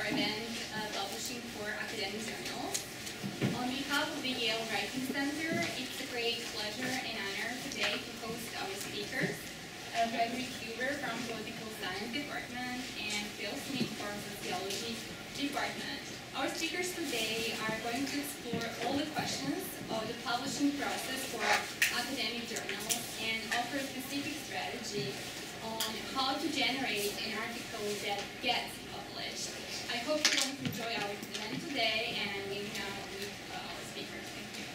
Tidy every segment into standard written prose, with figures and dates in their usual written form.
event publishing for academic journals. On behalf of the Yale Writing Center, it's a great pleasure and honor today to host our speakers, Frederick Huber from Political Science Department and Phil Smith from Sociology Department. Our speakers today are going to explore all the questions of the publishing process for academic journals and offer a specific strategy on how to generate an article that gets published. I hope you're going to enjoy our event today, and we now meet our speakers. Thank you.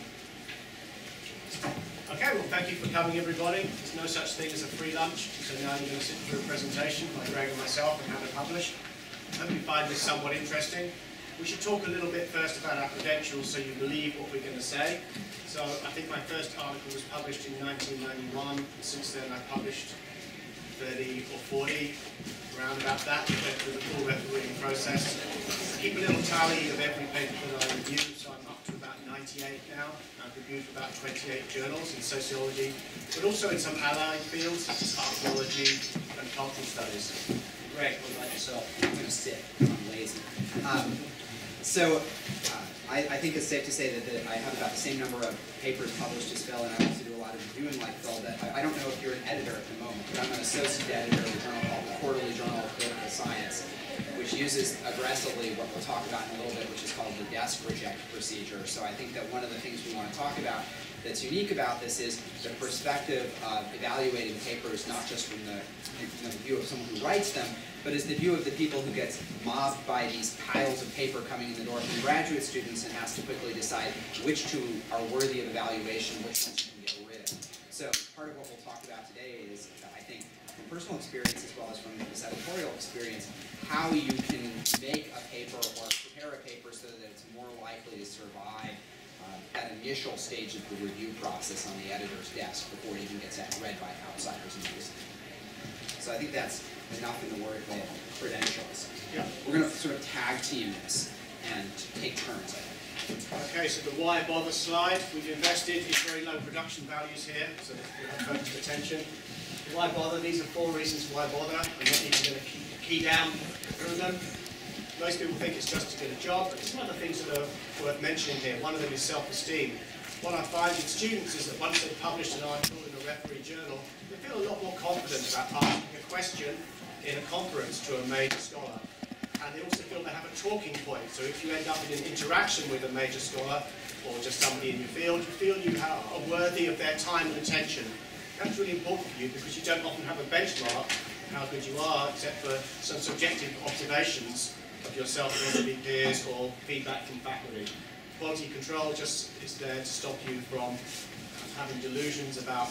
Okay, well, thank you for coming, everybody. There's no such thing as a free lunch, so now you're going to sit through a presentation by Greg and myself on how to publish. I hope you find this somewhat interesting. We should talk a little bit first about our credentials so you believe what we're going to say. So I think my first article was published in 1991. Since then I've published 30 or 40, around about that. We went through the full refereeing process. I keep a little tally of every paper that I review, so I'm up to about 98 now. I've reviewed about 28 journals in sociology, but also in some allied fields such as archaeology and cultural studies. Greg, what about yourself? I'm going to sit. I'm lazy. I think it's safe to say that I have about the same number of papers published as Phil, and I also do a lot of reviewing like Phil. I don't know if you're an editor at the moment, but I'm an associate editor of a journal called the Quarterly Journal of Political Science, which uses aggressively what we'll talk about in a little bit, which is called the desk reject procedure. So I think that one of the things we want to talk about that's unique about this is the perspective of evaluating papers, not just from the view of someone who writes them, but is the view of the people who gets mobbed by these piles of paper coming in the door from graduate students and has to quickly decide which two are worthy of evaluation, which ones you can get rid of. So part of what we'll talk about today is, I think, from personal experience as well as from this editorial experience, how you can make a paper or prepare a paper so that it's more likely to survive that initial stage of the review process on the editor's desk before it even gets read by outsiders and others. So I think that's enough in the word of credentials. Yeah. We're going to sort of tag team this and take turns, I think. Okay, so the why bother slide. We've invested in very low production values here, so that we have focused attention. Why bother? These are 4 reasons why bother. I'm not even going to key down through them. Most people think it's just to get a job, but there's some other things that are worth mentioning here. One of them is self-esteem. What I find with students is that once they've published an article in a referee journal, they feel a lot more confident about asking a question in a conference to a major scholar. And they also feel they have a talking point. So if you end up in an interaction with a major scholar or just somebody in your field, you feel you are worthy of their time and attention. That's really important for you because you don't often have a benchmark of how good you are, except for some subjective observations of yourself and your peers or feedback from faculty. Quality control just is there to stop you from having delusions about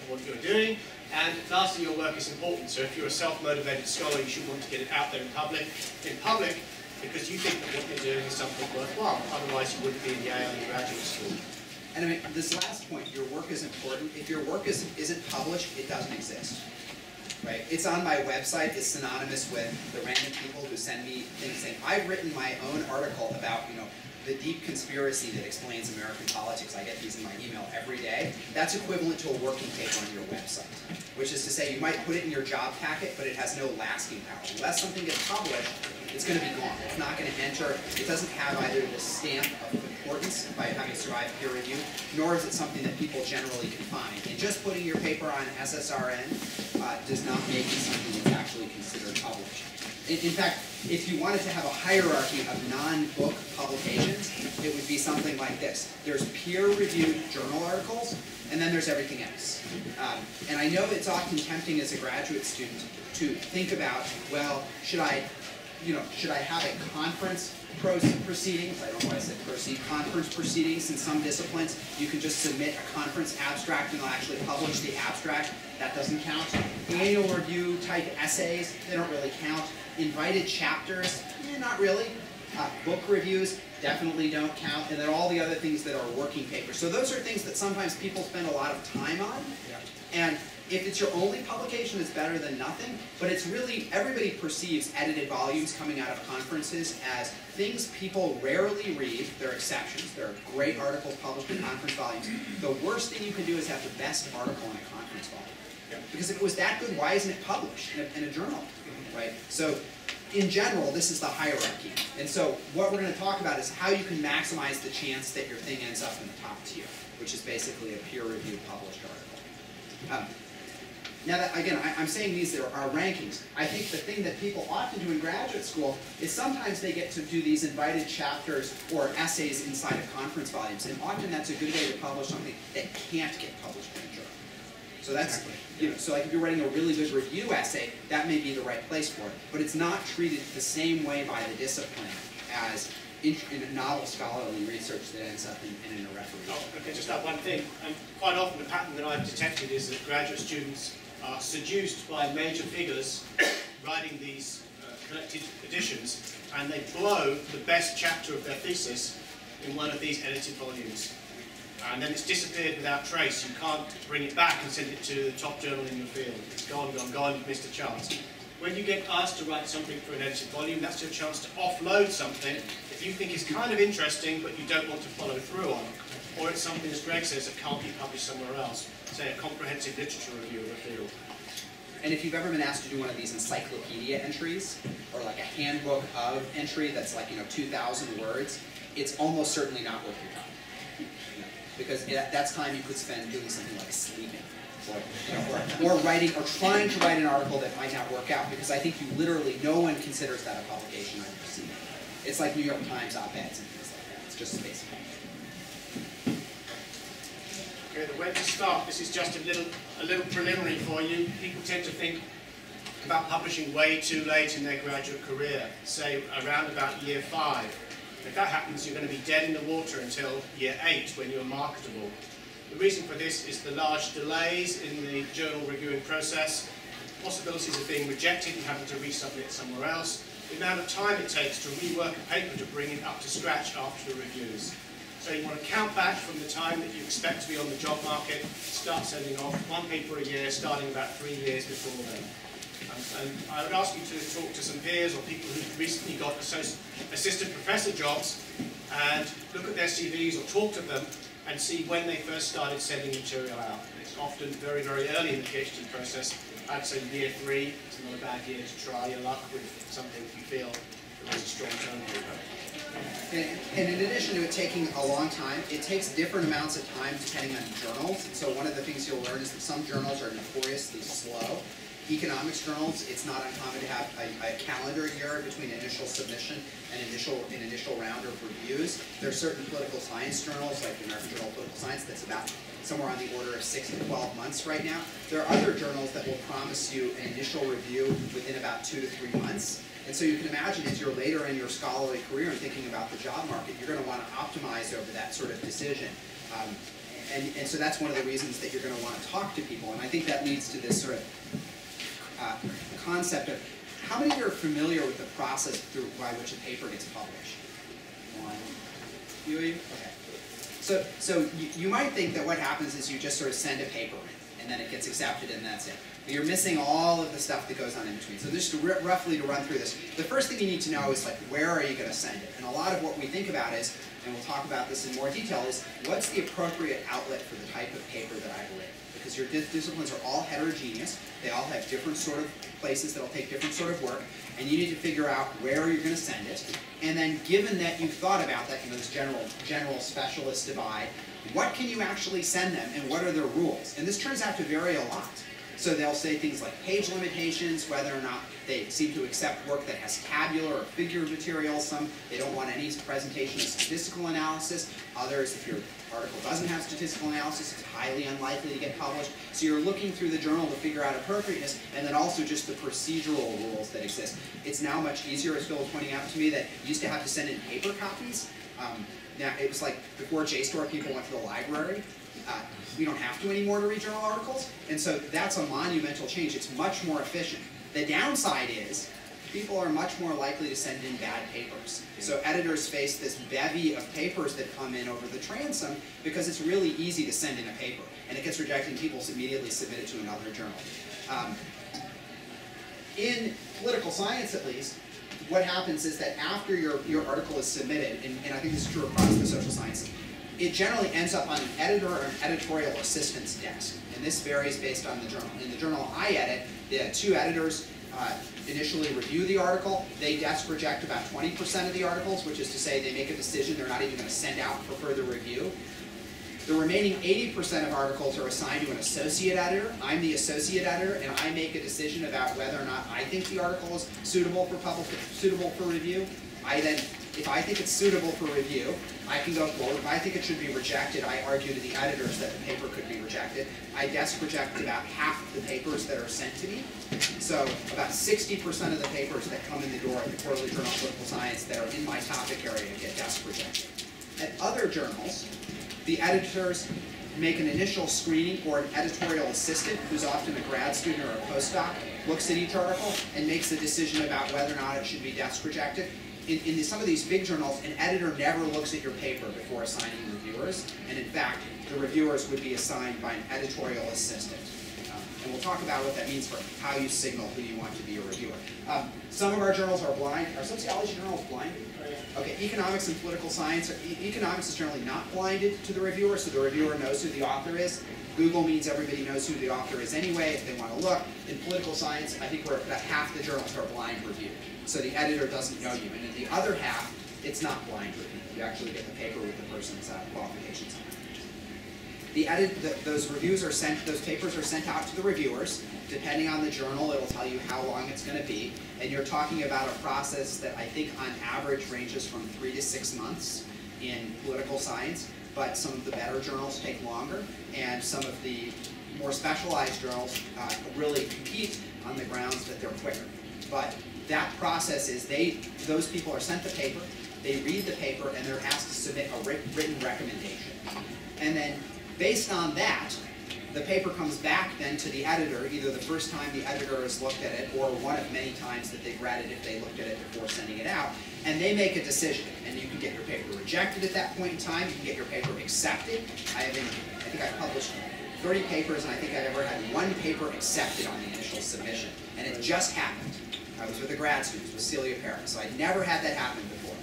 what you're doing. And lastly, your work is important. So if you're a self-motivated scholar, you should want to get it out there in public because you think that what you're doing is something worthwhile. Otherwise, you wouldn't be in Yale in graduate school. And I mean, this last point, your work is important. If your work isn't published, it doesn't exist. Right? It's on my website. It's synonymous with the random people who send me things saying, I've written my own article about, the deep conspiracy that explains American politics. I get these in my email every day. That's equivalent to a working paper on your website, which is to say you might put it in your job packet, but it has no lasting power. Unless something gets published, it's going to be gone. It's not going to enter. It doesn't have either the stamp of importance by having survived peer review, nor is it something that people generally can find. And just putting your paper on SSRN does not make it something that's actually considered published. In fact, if you wanted to have a hierarchy of non-book publications, it would be something like this. There's peer-reviewed journal articles, and then there's everything else. And I know it's often tempting as a graduate student to think about, well, should I have a conference proceedings? I don't know why I said proceed. Conference proceedings in some disciplines. You can just submit a conference abstract and they'll actually publish the abstract. That doesn't count. Annual review type essays, they don't really count. Invited chapters, not really. Book reviews definitely don't count. And then all the other things that are working papers. So those are things that sometimes people spend a lot of time on. Yeah. And if it's your only publication, it's better than nothing. But it's really, everybody perceives edited volumes coming out of conferences as things people rarely read. There are exceptions. There are great articles published in conference volumes. The worst thing you can do is have the best article in a conference volume. Yeah. Because if it was that good, why isn't it published in a journal? Right? So in general, this is the hierarchy. And so what we're going to talk about is how you can maximize the chance that your thing ends up in the top tier, which is basically a peer-reviewed published article. Now that, again, I'm saying these are rankings. I think the thing that people often do in graduate school is sometimes they get to do these invited chapters or essays inside of conference volumes, and often that's a good way to publish something that can't get published in a journal. So that's, you know, so like if you're writing a really good review essay, that may be the right place for it, but it's not treated the same way by the discipline as in a novel scholarly research that ends up in a referee. Oh, okay, just that one thing. Quite often the pattern that I've detected is that graduate students are seduced by major figures writing these collected editions, and they blow the best chapter of their thesis in one of these edited volumes. And then it's disappeared without trace. You can't bring it back and send it to the top journal in your field. It's gone, gone, gone, you've missed a chance. When you get asked to write something for an edited volume, that's your chance to offload something that you think is kind of interesting but you don't want to follow through on. Or it's something, as Greg says, that can't be published somewhere else. Say a comprehensive literature review of a field. And if you've ever been asked to do one of these encyclopedia entries, or like a handbook of entry that's like, 2,000 words, it's almost certainly not worth your time. Because that's time you could spend doing something like sleeping, or writing, or trying to write an article that might not work out, because I think you literally, no one considers that a publication I've ever seen. It's like New York Times op-eds and things like that. It's just space. Okay, the way to start, this is just a little preliminary for you. People tend to think about publishing way too late in their graduate career, say around about year 5. If that happens, you're going to be dead in the water until year 8 when you're marketable. The reason for this is the large delays in the journal reviewing process, possibilities of being rejected and having to resubmit somewhere else, the amount of time it takes to rework a paper to bring it up to scratch after the reviews. So you want to count back from the time that you expect to be on the job market, start sending off 1 paper a year, starting about 3 years before then. And I would ask you to talk to some peers or people who've recently got assistant professor jobs and look at their CVs or talk to them and see when they first started sending material out. It's often very, very early in the PhD process. I'd say year 3, it's not a bad year to try your luck with something if you feel there is a strong tone paper. And in addition to it taking a long time, it takes different amounts of time depending on journals. So one of the things you'll learn is that some journals are notoriously slow. Economics journals, it's not uncommon to have a calendar year between initial submission and initial round of reviews. There are certain political science journals, like the American Journal of Political Science, that's about somewhere on the order of 6 to 12 months right now. There are other journals that will promise you an initial review within about 2 to 3 months. And so you can imagine as you're later in your scholarly career and thinking about the job market, you're going to want to optimize over that sort of decision. And so that's one of the reasons that you're going to want to talk to people. And I think that leads to this sort of concept of how many of you are familiar with the process by which a paper gets published? One. Few of you? Okay. So you might think that what happens is you just sort of send a paper in, and then it gets accepted, and that's it. But you're missing all of the stuff that goes on in between. So just roughly to run through this, the first thing you need to know is, like, where are you going to send it? And a lot of what we think about is, and we'll talk about this in more detail, is what's the appropriate outlet for the type of paper that I've written? Because your disciplines are all heterogeneous. They all have different sort of places that'll take different sort of work, and you need to figure out where you're going to send it. And then, given that you've thought about that, this general specialist divide, what can you actually send them, and what are their rules? And this turns out to vary a lot. So they'll say things like page limitations, whether or not they seem to accept work that has tabular or figure material. Some, they don't want any presentation of statistical analysis. Others, if your article doesn't have statistical analysis, it's highly unlikely to get published. So you're looking through the journal to figure out appropriateness, and then also just the procedural rules that exist. It's now much easier, as Phil was pointing out to me, that you used to have to send in paper copies. Now, it was like before JSTOR, people went to the library. We don't have to anymore to read journal articles, and so that's a monumental change. It's much more efficient. The downside is people are much more likely to send in bad papers. So editors face this bevy of papers that come in over the transom because it's really easy to send in a paper, and it gets rejected and people immediately submit it to another journal. In political science, at least, what happens is that after your article is submitted, and I think this is true across the social sciences, it generally ends up on an editor or an editorial assistant's desk. And this varies based on the journal. In the journal I edit, the 2 editors initially review the article. They desk reject about 20% of the articles, which is to say they make a decision they're not even going to send out for further review. The remaining 80% of articles are assigned to an associate editor. I'm the associate editor, and I make a decision about whether or not I think the article is suitable for review. I then, if I think it's suitable for review, I can go forward. If I think it should be rejected, I argue to the editors that the paper could be rejected. I desk reject about half the papers that are sent to me. So about 60% of the papers that come in the door at the Quarterly Journal of Political Science that are in my topic area get desk rejected. At other journals, the editors make an initial screening, or an editorial assistant, who's often a grad student or a postdoc, looks at each article and makes a decision about whether or not it should be desk rejected. In some of these big journals, an editor never looks at your paper before assigning reviewers, and in fact, the reviewers would be assigned by an editorial assistant. And we'll talk about what that means for how you signal who you want to be a reviewer. Some of our journals are blind. Are sociology journals blinded? Okay, economics and political science. Economics is generally not blinded to the reviewer, so the reviewer knows who the author is. Google means everybody knows who the author is anyway if they want to look. In political science, I think we're about half the journals are blind review. So the editor doesn't know you. And in the other half, it's not blind review. You actually get the paper with the person's qualifications on it. Those reviews are sent, those papers are sent out to the reviewers. Depending on the journal, it'll tell you how long it's going to be. And you're talking about a process that I think on average ranges from 3 to 6 months in political science. But some of the better journals take longer, and some of the more specialized journals really compete on the grounds that they're quicker. But that process is those people are sent the paper, they read the paper, and they're asked to submit a written recommendation. And then based on that, the paper comes back then to the editor, either the first time the editor has looked at it, or one of many times that they've read it if they looked at it before sending it out, and they make a decision. And you can get your paper rejected at that point in time, you can get your paper accepted. I think I've published 30 papers, and I think I've ever had one paper accepted on the initial submission. And it just happened. I was with a grad student, with Celia Paris, so I'd never had that happen before.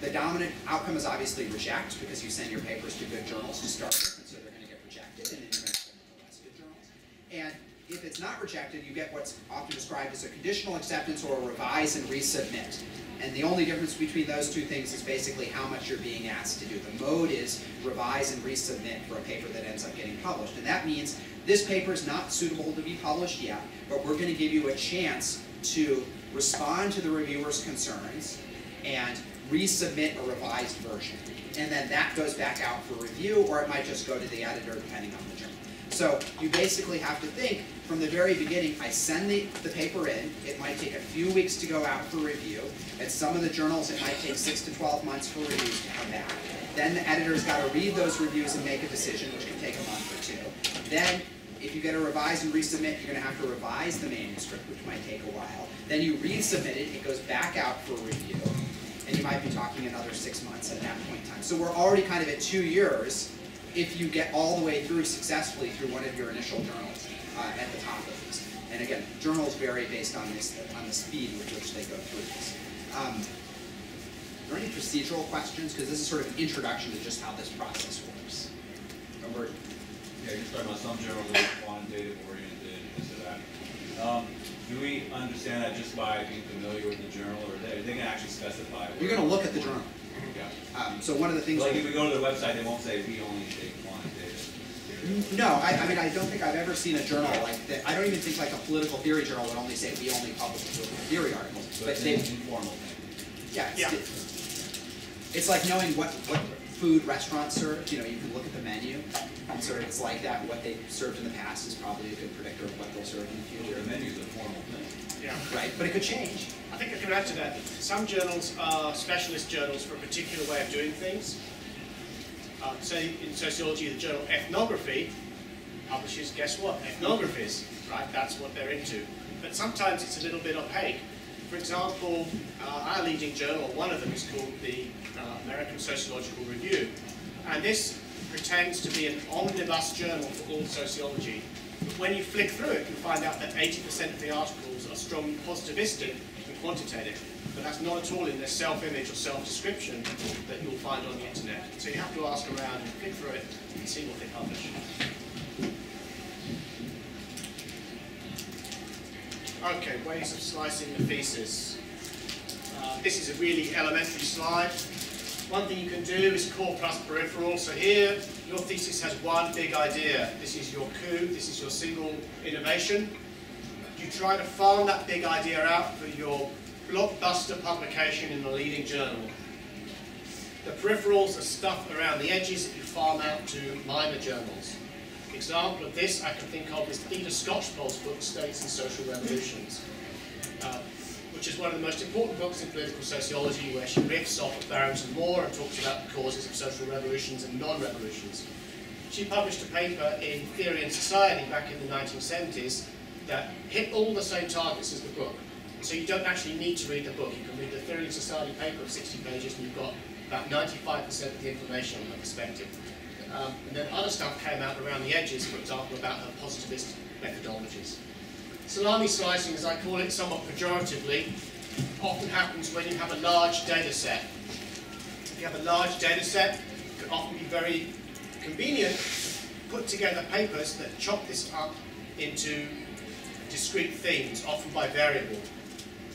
The dominant outcome is obviously reject, because you send your papers to good journals to start with, and so they're going to get rejected, and then you're going to send them to less good journals. And if it's not rejected, you get what's often described as a conditional acceptance or a revise and resubmit. And the only difference between those two things is basically how much you're being asked to do. The mode is revise and resubmit for a paper that ends up getting published. And that means this paper is not suitable to be published yet, but we're going to give you a chance to respond to the reviewer's concerns and resubmit a revised version. And then that goes back out for review, or it might just go to the editor depending on the journal. So you basically have to think from the very beginning, I send the paper in, it might take a few weeks to go out for review. At some of the journals, it might take 6 to 12 months for reviews to come back. Then the editor's got to read those reviews and make a decision, which can take a month or two. Then, if you get a revise and resubmit, you're going to have to revise the manuscript, which might take a while. Then you resubmit it, it goes back out for review, and you might be talking another 6 months at that point in time. So we're already kind of at 2 years if you get all the way through successfully through one of your initial journals at the top of this. And again, journals vary based on the speed with which they go through this. Are there any procedural questions? Because this is sort of an introduction to just how this process works. Yeah, you're talking about some journals that are quantitative oriented, this or that. Do we understand that just by being familiar with the journal, or are they going to actually specify? You're going to look at the journal. Yeah. So one of the things... Like if we go to the website, they won't say we only take quantitative. No, I mean, I don't think I've ever seen a journal like that. I don't even think like a political theory journal would only say we only publish political theory articles. But it's an informal thing. Yeah, it's like knowing what food restaurants serve. You know, you can look at the menu, and sort of it's like that. What they served in the past is probably a good predictor of what they'll serve in the future. The menu's a formal thing. Yeah. Right, but it could change. I think I can add to that. Some journals are specialist journals for a particular way of doing things. Say in sociology, the journal Ethnography publishes, guess what? Ethnographies, right? That's what they're into. But sometimes it's a little bit opaque. For example, our leading journal, one of them is called the American Sociological Review. And this pretends to be an omnibus journal for all sociology. But when you flick through it, you find out that 80% of the articles are strongly positivistic and quantitative. But that's not at all in their self-image or self-description that you'll find on the internet. So you have to ask around and flick through it and see what they publish. Okay, ways of slicing the thesis. This is a really elementary slide. One thing you can do is core plus peripheral. So here, your thesis has one big idea. This is your coup, this is your single innovation. You try to farm that big idea out for your blockbuster publication in a leading journal. The peripherals are stuff around the edges that you farm out to minor journals. Example of this I can think of is Theda Skocpol's book, States and Social Revolutions, which is one of the most important books in political sociology, where she riffs off of Barrington Moore and talks about the causes of social revolutions and non-revolutions. She published a paper in Theory and Society back in the 1970s that hit all the same targets as the book. So you don't actually need to read the book. You can read the Theory and Society paper of 60 pages and you've got about 95% of the information on the perspective. And then other stuff came out around the edges, for example, about her positivist methodologies. Salami slicing, as I call it somewhat pejoratively, often happens when you have a large data set. If you have a large data set, it can often be very convenient to put together papers that chop this up into discrete themes, often by variable.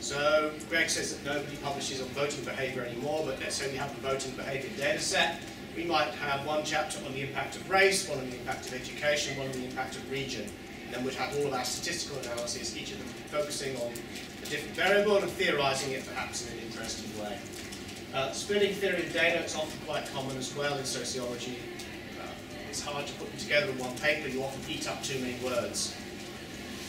So Greg says that nobody publishes on voting behaviour anymore, but let's say we have a voting behaviour data set. We might have one chapter on the impact of race, one on the impact of education, one on the impact of region. And then we'd have all of our statistical analysis, each of them focusing on a different variable and theorising it perhaps in an interesting way. Splitting theory and data is often quite common as well in sociology. It's hard to put them together in one paper. You often eat up too many words.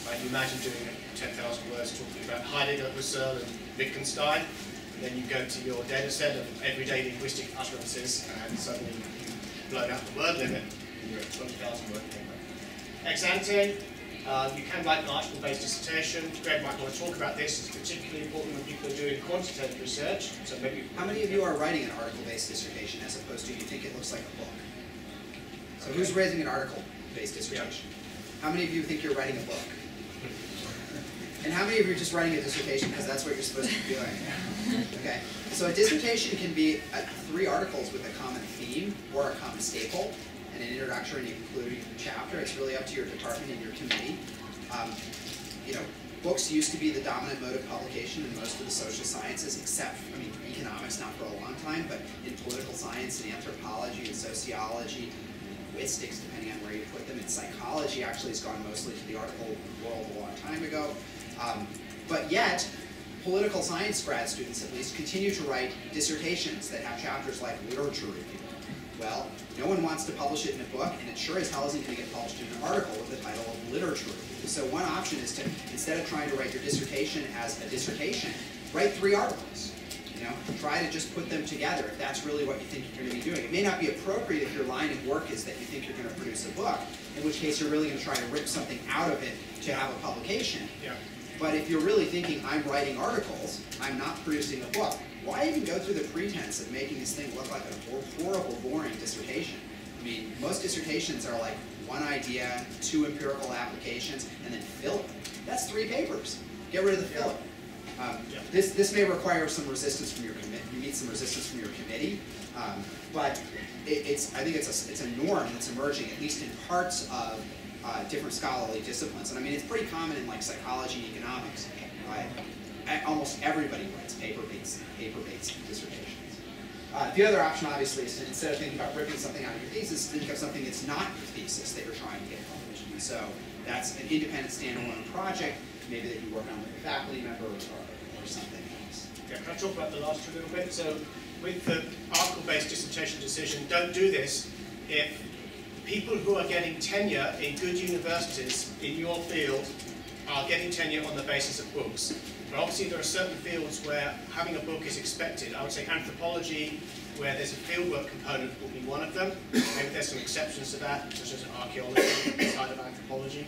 Right? You imagine doing 10,000 words talking about Heidegger, Husserl and Wittgenstein. Then you go to your data set of everyday linguistic utterances and suddenly you've blown out the word limit and you're at 20,000 word paper. Ex ante, you can write an article-based dissertation. Greg might want to talk about this. It's particularly important when people are doing quantitative research. So maybe. How many of you are writing an article-based dissertation as opposed to you think it looks like a book? So okay. Who's raising an article-based dissertation? Yeah. How many of you think you're writing a book? And how many of you are just writing a dissertation because that's what you're supposed to be doing? Okay. So a dissertation can be 3 articles with a common theme or a common staple, and an introduction and a concluding chapter. It's really up to your department and your committee. You know, books used to be the dominant mode of publication in most of the social sciences, except, I mean, economics not for a long time, but in political science and anthropology and sociology, linguistics, depending on where you put them, and psychology actually has gone mostly to the article world a long time ago. But yet, political science grad students, at least, continue to write dissertations that have chapters like literature review. Well, no one wants to publish it in a book, and it sure as hell isn't going to get published in an article with the title of literature review. So one option is to, instead of trying to write your dissertation as a dissertation, write 3 articles. You know, try to just put them together if that's really what you think you're going to be doing. It may not be appropriate if your line of work is that you think you're going to produce a book, in which case you're really going to try to rip something out of it to have a publication. Yeah. But if you're really thinking, I'm writing articles, I'm not producing a book, why even go through the pretense of making this thing look like a horrible, boring dissertation? I mean, most dissertations are like 1 idea, 2 empirical applications, and then fill it. That's 3 papers. Get rid of the filler. This may require some resistance from your committee. You need some resistance from your committee, but I think it's a norm that's emerging, at least in parts of different scholarly disciplines. And I mean, it's pretty common in like psychology and economics. Almost everybody writes paper-based dissertations. The other option, obviously, is to, instead of thinking about ripping something out of your thesis, think of something that's not your thesis that you're trying to get published. And so that's an independent standalone project, maybe that you work on with a faculty member or something else. Yeah, can I talk about the last 2 a little bit? So with the article-based dissertation decision, don't do this if people who are getting tenure in good universities in your field are getting tenure on the basis of books. But obviously there are certain fields where having a book is expected. I would say anthropology, where there's a fieldwork component, will be one of them. Maybe there's some exceptions to that, such as archaeology side of anthropology.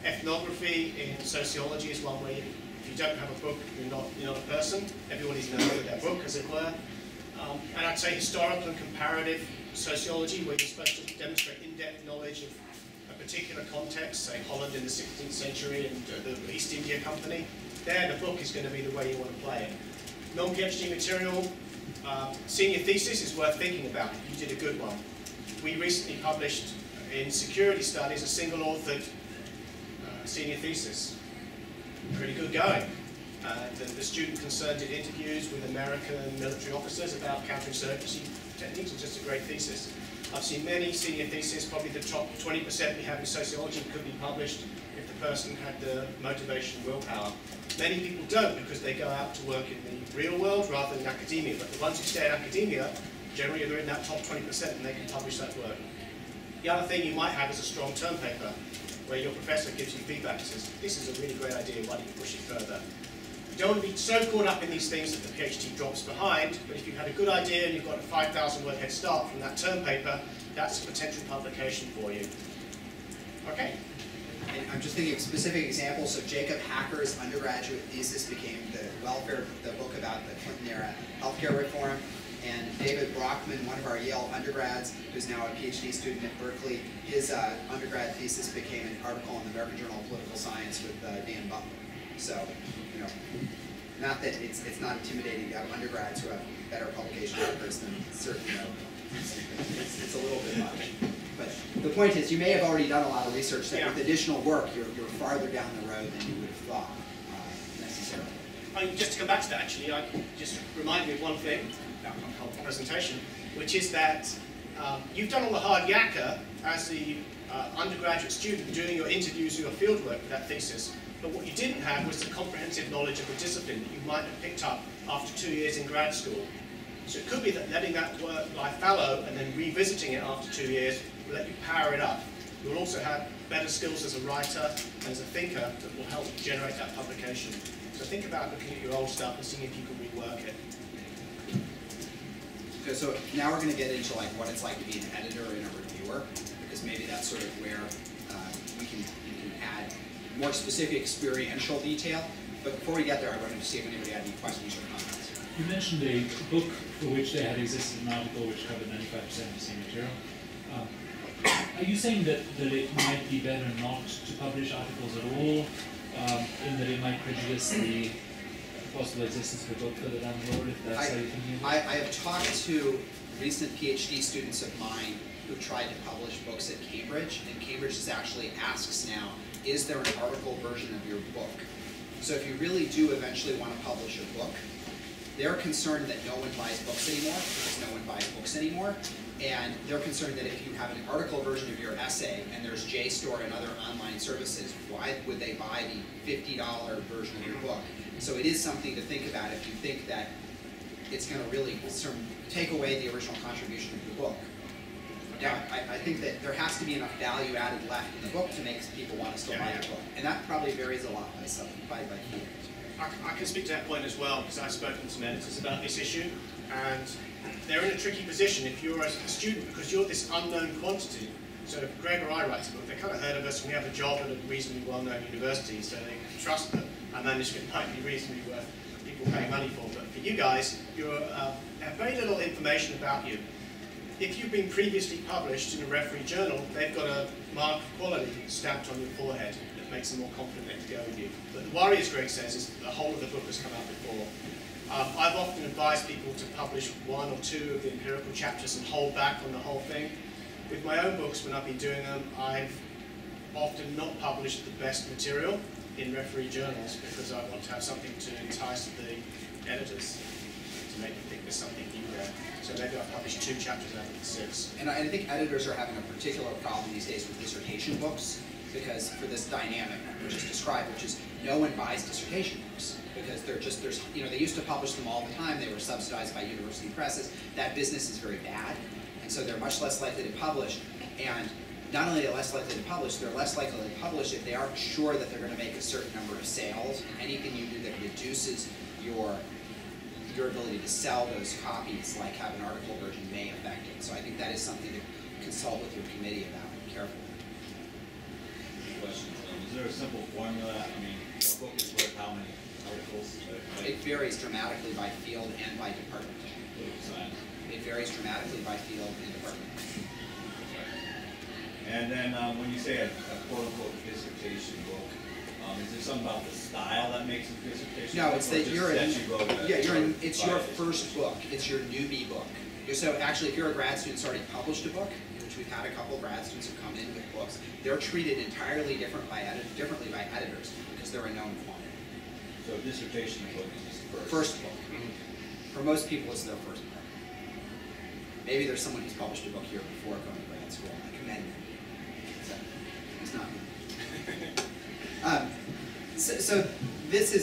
Ethnography in sociology is one way if you don't have a book, you're not a person. Everybody's known with their book, as it were. And I'd say historical and comparative sociology, where you're supposed to demonstrate in-depth knowledge of a particular context, say Holland in the 16th century and the East India Company. There, the book is going to be the way you want to play it. Non-PhD material, senior thesis is worth thinking about. You did a good one. We recently published in security studies a single-authored senior thesis. pretty good going. The student concerned did interviews with American military officers about counterinsurgency techniques. It's just a great thesis. I've seen many senior theses, probably the top 20% we have in sociology could be published if the person had the motivation and willpower. Many people don't because they go out to work in the real world rather than academia, but the ones who stay in academia, generally they're in that top 20% and they can publish that work. The other thing you might have is a strong term paper where your professor gives you feedback and says, this is a really great idea, why don't you push it further? You don't want to be so caught up in these things that the PhD drops behind, but if you've had a good idea and you've got a 5,000 word head start from that term paper, that's a potential publication for you. Okay? And I'm just thinking of specific examples. So Jacob Hacker's undergraduate thesis became the book about the Clinton era healthcare reform. And David Brockman, one of our Yale undergrads, who's now a PhD student at Berkeley, his undergrad thesis became an article in the American Journal of Political Science with Dan Butler. So, you know, not that it's not intimidating to have undergrads who have better publication records than certain, you know, it's a little bit much. But the point is, you may have already done a lot of research that with additional work, you're farther down the road than you would have thought necessarily. Just to come back to that, actually, I just remind me of one thing about my whole presentation, which is that you've done all the hard yakka as the undergraduate student doing your interviews or your fieldwork for that thesis. But what you didn't have was the comprehensive knowledge of the discipline that you might have picked up after 2 years in grad school. So it could be that letting that work lie fallow and then revisiting it after 2 years will let you power it up. You'll also have better skills as a writer and as a thinker that will help generate that publication. So think about looking at your old stuff and seeing if you can rework it. Okay, so now we're going to get into like what it's like to be an editor and a reviewer, because maybe that's sort of where you can add more specific experiential detail. But before we get there, I wanted to see if anybody had any questions or comments. You mentioned a book for which there had existed an article which covered 95% of the same material. Are you saying that it might be better not to publish articles at all, in that it might prejudice the possible existence of a book further down the road, if that's how you're thinking of it? I have talked to recent PhD students of mine who tried to publish books at Cambridge, and Cambridge actually asks now, is there an article version of your book? So if you really do eventually want to publish a book, they're concerned that no one buys books anymore, because no one buys books anymore, and they're concerned that if you have an article version of your essay, and there's JSTOR and other online services, why would they buy the $50 version of your book? So it is something to think about if you think that it's going to really sort of take away the original contribution of the book. Now, I think that there has to be enough value added left in the book to make people want to still buy the book, and that probably varies a lot by field. I can speak to that point as well, because I've spoken to some editors about this issue, and they're in a tricky position if you're a student, because you're this unknown quantity. So if Greg or I write a book, they kind of heard of us, and we have a job at a reasonably well-known university, so they can trust that our manuscript might be reasonably worth people paying money for. But for you guys, you have very little information about you. If you've been previously published in a referee journal, they've got a mark of quality stamped on your forehead that makes them more confident to go with you. But the worry, as Greg says, is that the whole of the book has come out before. I've often advised people to publish 1 or 2 of the empirical chapters and hold back on the whole thing. With my own books, when I've been doing them, I've often not published the best material in referee journals because I want to have something to entice the editors to make them think there's something new there. So maybe I've published 2 chapters out of the 6. And I think editors are having a particular problem these days with dissertation books, because for this dynamic which is described, which is no one buys dissertation books because they used to publish them all the time. They were subsidized by university presses. That business is very bad, and so they're much less likely to publish. And not only are they less likely to publish, they're less likely to publish if they aren't sure that they're going to make a certain number of sales. And anything you do that reduces your ability to sell those copies, like have an article version, may affect it. So I think that is something to consult with your committee about carefully. Question. Is there a simple formula? I mean, a book is worth how many articles? It varies dramatically by field and by department. Science. It varies dramatically by field and department. And then when you say a quote-unquote dissertation book, is there something about the style that makes it a dissertation? No, it's that it's your it? first book. It's your newbie book. So actually, if you're a grad student who's already published a book, which we've had a couple of grad students who come in with books, they're treated entirely differently by editors because they're a known quantity. So a dissertation book is just the first. First book. For most people, it's their first book. Maybe there's someone who's published a book here before going to grad school. I commend them. So, it's not me. So this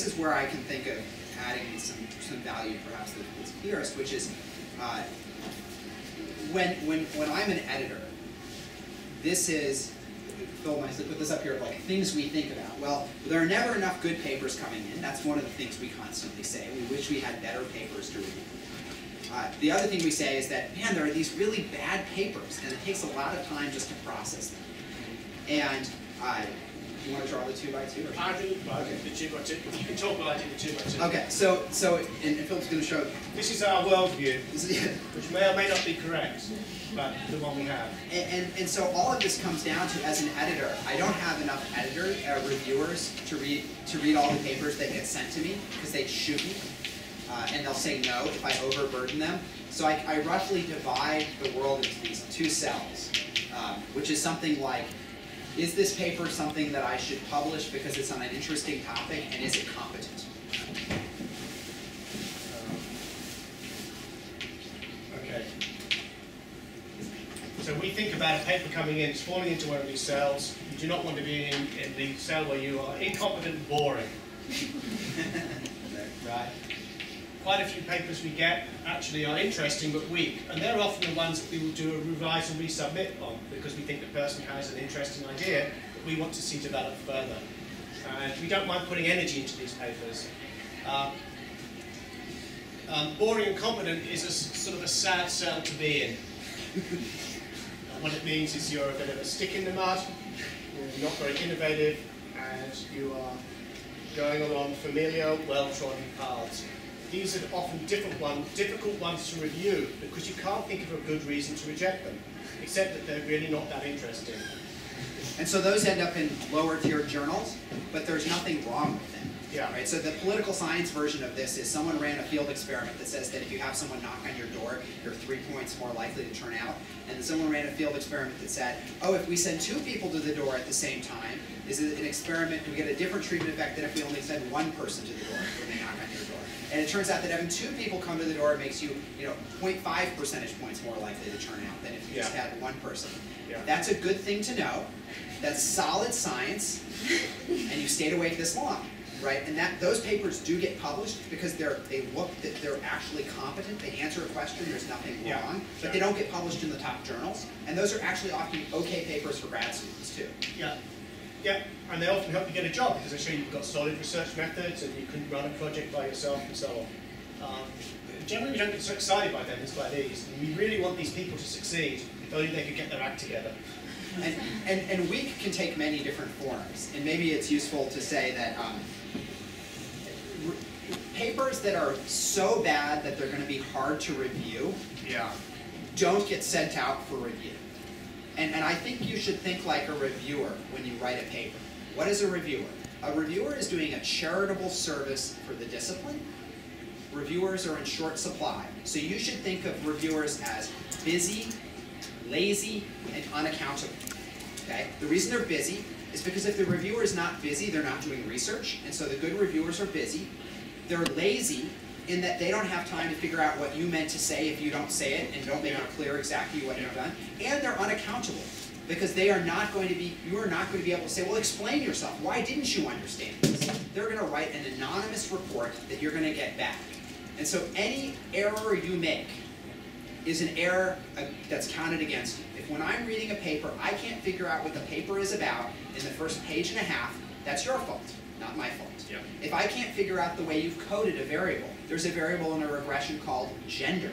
is where I can think of adding some value, perhaps that's clearest, which is when I'm an editor, this is, Phil nicely put this up here, like things we think about. Well, there are never enough good papers coming in. That's one of the things we constantly say. We wish we had better papers to read. The other thing we say is that, man, there are these really bad papers, and it takes a lot of time just to process them. And you want to draw the 2x2? Or I do the 2x2. You can talk while I do the 2x2. Okay, so and Phil's going to show. This is our worldview, which may or may not be correct, but the one we have. And so all of this comes down to, as an editor, I don't have enough reviewers to read all the papers that get sent to me, because they shoot me, and they'll say no if I overburden them. So I roughly divide the world into these two cells, which is something like, is this paper something that I should publish because it's on an interesting topic, and is it competent? Okay. So we think about a paper coming in, it's falling into one of these cells. You do not want to be in the cell where you are incompetent and boring. Right. Quite a few papers we get actually are interesting but weak, and they're often the ones that we will do a revise and resubmit on, because we think the person has an interesting idea that we want to see develop further. And we don't mind putting energy into these papers. Boring and competent is sort of a sad cell to be in. What it means is you're a bit of a stick in the mud, you're not very innovative, and you are going along familiar, well-trodden paths. These are often difficult ones to review, because you can't think of a good reason to reject them, except that they're really not that interesting. And so those end up in lower tier journals, but there's nothing wrong with them. Yeah. Right? So the political science version of this is someone ran a field experiment that says that if you have someone knock on your door, you're 3 points more likely to turn out. And then someone ran a field experiment that said, oh, if we send 2 people to the door at the same time, is it an experiment, do we get a different treatment effect than if we only send 1 person to the door when they knock on your door? And it turns out that having 2 people come to the door makes you, 0.5 percentage points more likely to turn out than if you just had 1 person. Yeah. That's a good thing to know. That's solid science, and you stayed awake this long, right? And those papers do get published because they look that they're actually competent. They answer a question. There's nothing wrong, but they don't get published in the top journals. And those are actually often okay papers for grad students too. Yeah. Yeah, and they often help you get a job because they show you've got solid research methods and you can run a project by yourself and so on. Generally, we don't get so excited by them as by these. And we really want these people to succeed if only they could get their act together. And weak can take many different forms. And maybe it's useful to say that papers that are so bad that they're going to be hard to review don't get sent out for review. And I think you should think like a reviewer when you write a paper. What is a reviewer? A reviewer is doing a charitable service for the discipline. Reviewers are in short supply. So you should think of reviewers as busy, lazy, and unaccountable. Okay? The reason they're busy is because if the reviewer is not busy, they're not doing research. And so the good reviewers are busy. They're lazy in that they don't have time to figure out what you meant to say if you don't say it and don't make it clear exactly what you've done. And they're unaccountable because they are not going to be, you are not going to be able to say, well, explain yourself. Why didn't you understand this? They're going to write an anonymous report that you're going to get back. And so any error you make is an error that's counted against you. If when I'm reading a paper, I can't figure out what the paper is about in the first page and a half, that's your fault, not my fault. Yep. If I can't figure out the way you've coded a variable, there's a variable in a regression called gender.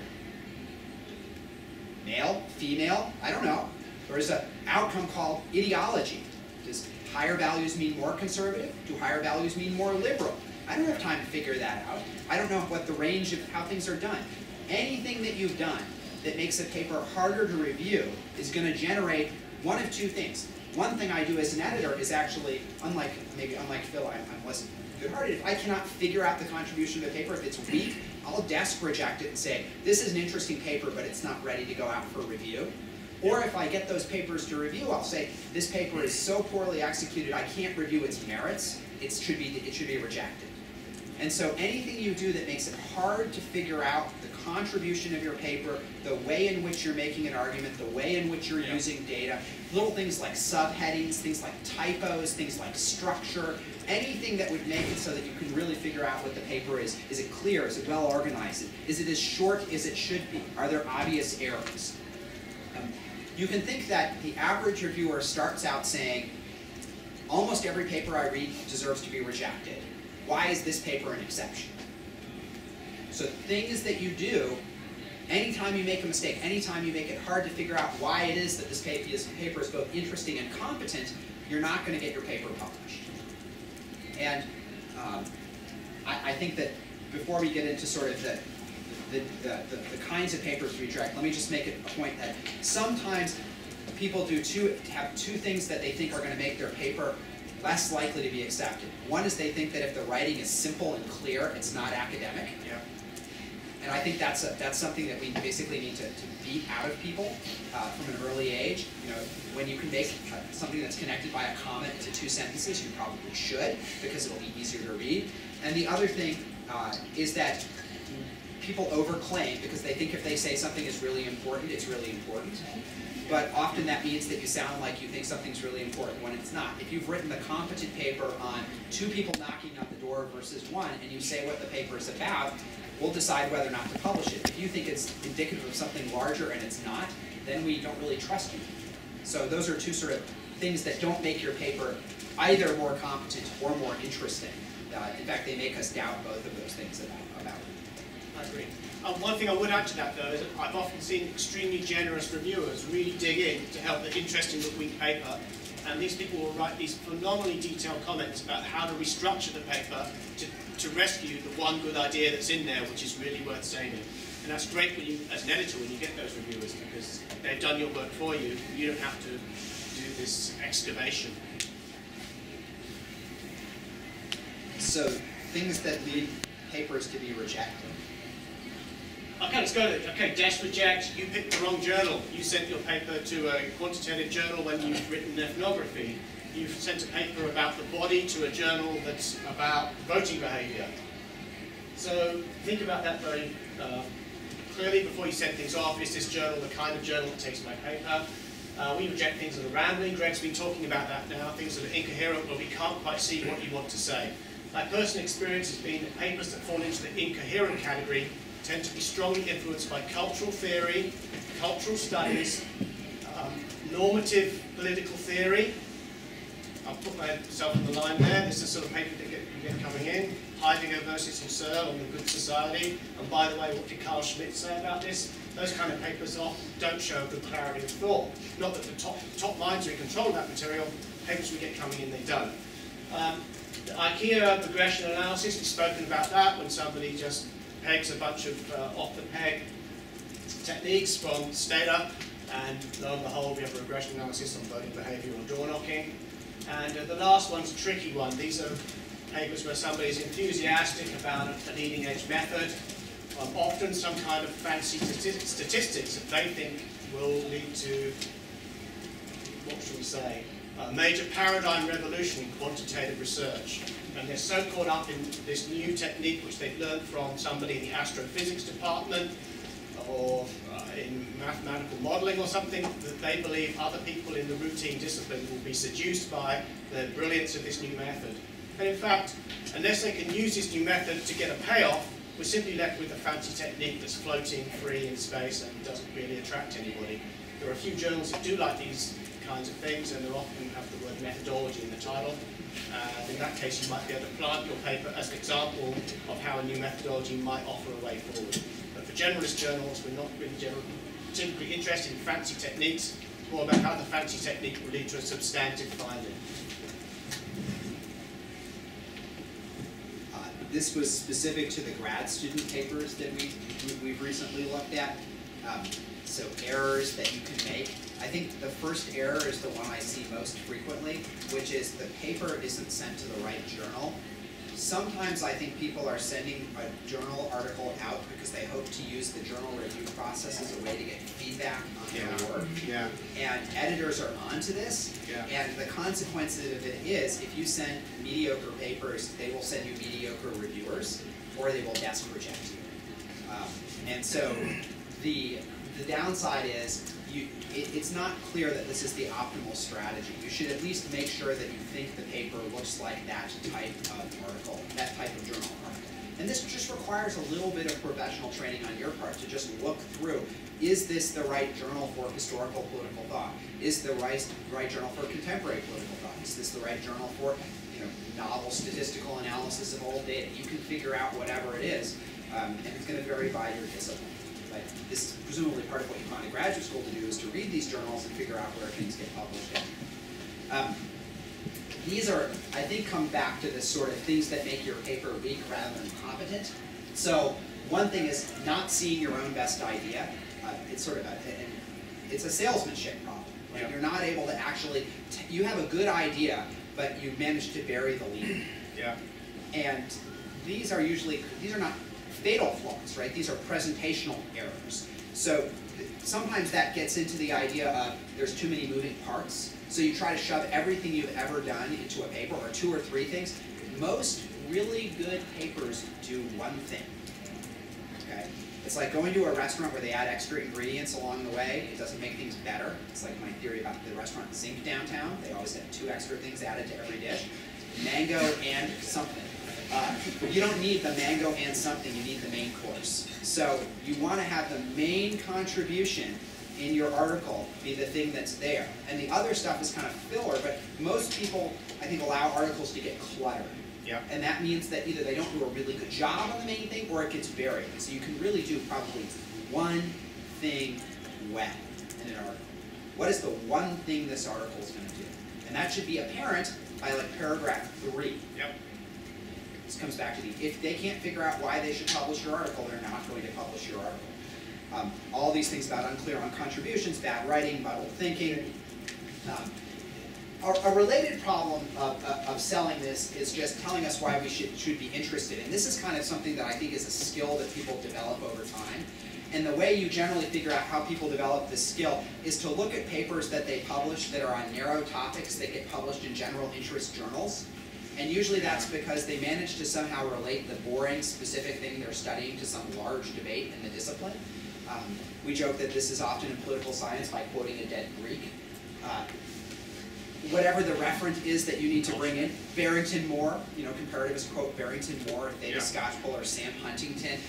Male, female, I don't know. There's an outcome called ideology. Does higher values mean more conservative? Do higher values mean more liberal? I don't have time to figure that out. I don't know what the range of how things are done. Anything that you've done that makes a paper harder to review is going to generate one of 2 things. One thing I do as an editor is actually, unlike Phil, I'm less good-hearted. If I cannot figure out the contribution of the paper, if it's weak, I'll desk reject it and say, this is an interesting paper, but it's not ready to go out for review. Or if I get those papers to review, I'll say, this paper is so poorly executed, I can't review its merits. It should be rejected. And so anything you do that makes it hard to figure out the contribution of your paper, the way in which you're making an argument, the way in which you're using data, little things like subheadings, things like typos, things like structure, anything that would make it so that you can really figure out what the paper is. Is it clear? Is it well organized? Is it as short as it should be? Are there obvious errors? You can think that the average reviewer starts out saying, almost every paper I read deserves to be rejected. Why is this paper an exception? So things that you do, anytime you make a mistake, anytime you make it hard to figure out why it is that this paper is both interesting and competent, you're not going to get your paper published. And I think that before we get into sort of the kinds of papers we reject, let me just make it a point that sometimes people have two things that they think are going to make their paper less likely to be accepted. One is they think that if the writing is simple and clear, it's not academic. Yeah. And I think that's something that we basically need to beat out of people from an early age. You know, when you can make something that's connected by a comma into 2 sentences, you probably should, because it'll be easier to read. And the other thing is that people overclaim because they think if they say something is really important, it's really important. But often that means that you sound like you think something's really important when it's not. If you've written a competent paper on 2 people knocking on the door versus 1, and you say what the paper is about, we'll decide whether or not to publish it. If you think it's indicative of something larger and it's not, then we don't really trust you. So those are 2 sort of things that don't make your paper either more competent or more interesting. In fact, they make us doubt both of those things about it. I agree. One thing I would add to that, though, is that I've often seen extremely generous reviewers really dig in to help the interesting but weak paper, and these people will write these phenomenally detailed comments about how to restructure the paper to rescue the one good idea that's in there, which is really worth saving. And that's great when you, as an editor, when you get those reviewers, because they've done your work for you. You don't have to do this excavation. So things that lead papers to be rejected. Okay, let's go there. Okay, desk reject. You picked the wrong journal. You sent your paper to a quantitative journal when you've written ethnography. You've sent a paper about the body to a journal that's about voting behaviour. So think about that very clearly before you send things off. Is this journal the kind of journal that takes my paper? We reject things that are rambling. Greg's been talking about that now. Things that are incoherent where we can't quite see what you want to say. My personal experience has been that papers that fall into the incoherent category tend to be strongly influenced by cultural theory, cultural studies, normative political theory. I'll put myself on the line there. This is the sort of paper that you get coming in. Heidegger versus Husserl on the good society. And by the way, what did Carl Schmitt say about this? Those kind of papers often don't show good clarity of thought. Not that the top minds are in control of that material. Papers we get coming in, they don't. The IKEA regression analysis, we've spoken about that when somebody just pegs a bunch of off-the-peg techniques from Stata, and lo and behold, we have a regression analysis on voting behaviour or door knocking. And the last one's a tricky one. These are papers where somebody's enthusiastic about a leading-edge method, often some kind of fancy statistics that they think will lead to, what should we say, a major paradigm revolution in quantitative research. And they're so caught up in this new technique which they've learned from somebody in the astrophysics department or in mathematical modelling or something, that they believe other people in the routine discipline will be seduced by the brilliance of this new method. And in fact, unless they can use this new method to get a payoff, we're simply left with a fancy technique that's floating free in space and doesn't really attract anybody. There are a few journals that do like these kinds of things, and they often have the word methodology in the title. In that case, you might be able to plant your paper as an example of how a new methodology might offer a way forward. But for generalist journals, we're not really typically interested in fancy techniques. It's more about how the fancy technique will lead to a substantive finding. This was specific to the grad student papers that we've recently looked at. So errors that you can make. I think the first error is the one I see most frequently, which is the paper isn't sent to the right journal. Sometimes I think people are sending a journal article out because they hope to use the journal review process as a way to get feedback on their work. And editors are onto this. And the consequence of it is, if you send mediocre papers, they will send you mediocre reviewers, or they will desk reject you. And so the downside is it's not clear that this is the optimal strategy. You should at least make sure that you think the paper looks like that type of article, that type of journal article. And this just requires a little bit of professional training on your part to just look through, is this the right journal for historical political thought? Is the right journal for contemporary political thought? Is this the right journal for novel statistical analysis of old data? You can figure out whatever it is, and it's going to vary by your discipline. But this is presumably part of what you've gone to graduate school to do, is to read these journals and figure out where things get published in. These are, I think, come back to this sort of things that make your paper weak rather than competent. So one thing is not seeing your own best idea. It's sort of it's a salesmanship problem. Right? Yeah. You're not able to actually, you have a good idea, but you manage to bury the lead. Yeah. And these are not fatal flaws, right? These are presentational errors. So sometimes that gets into the idea of there's too many moving parts. So you try to shove everything you've ever done into a paper, or 2 or 3 things. Most really good papers do one thing. Okay? It's like going to a restaurant where they add extra ingredients along the way. It doesn't make things better. It's like my theory about the restaurant Zinc downtown. They always have 2 extra things added to every dish. Mango and something. You don't need the mango and something, you need the main course. So you want to have the main contribution in your article be the thing that's there. And the other stuff is kind of filler, but most people, I think, allow articles to get cluttered. Yeah. And that means that either they don't do a really good job on the main thing, or it gets buried. So you can really do probably one thing well in an article. What is the one thing this article is going to do? And that should be apparent by like paragraph 3. Yep. This comes back to if they can't figure out why they should publish your article, they're not going to publish your article. All these things about unclear on contributions, bad writing, muddled thinking. A related problem of selling this is just telling us why we should be interested. And this is kind of something that I think is a skill that people develop over time. And the way you generally figure out how people develop this skill is to look at papers that they publish that are on narrow topics that get published in general interest journals. And usually that's because they manage to somehow relate the boring specific thing they're studying to some large debate in the discipline. We joke that this is often in political science by quoting a dead Greek. Whatever the referent is that you need to bring in, Barrington Moore, comparativists quote Barrington Moore, Theta Scotchpole, or Sam Huntington.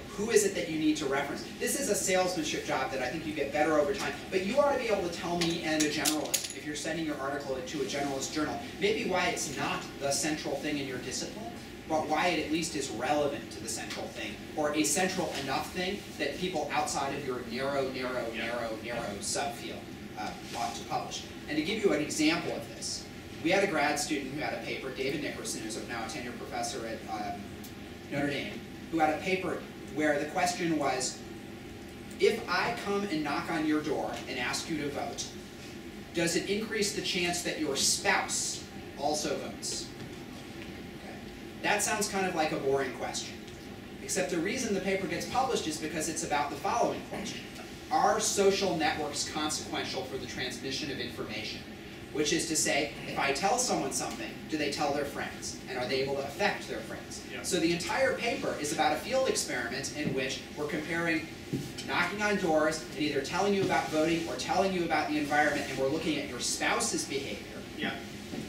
Who is it that you need to reference? This is a salesmanship job that I think you get better over time, but you ought to be able to tell me and a generalist, if you're sending your article to a generalist journal, maybe why it's not the central thing in your discipline, but why it at least is relevant to the central thing, or a central enough thing that people outside of your narrow subfield ought to publish. And to give you an example of this, we had a grad student who had a paper, David Nickerson, who's now a tenured professor at Notre Dame, who had a paper where the question was, if I come and knock on your door and ask you to vote, does it increase the chance that your spouse also votes? Okay. That sounds kind of like a boring question. Except the reason the paper gets published is because it's about the following question. Are social networks consequential for the transmission of information? Which is to say, if I tell someone something, do they tell their friends? And are they able to affect their friends? Yep. So the entire paper is about a field experiment in which we're comparing knocking on doors and either telling you about voting or telling you about the environment, and we're looking at your spouse's behavior. Yeah.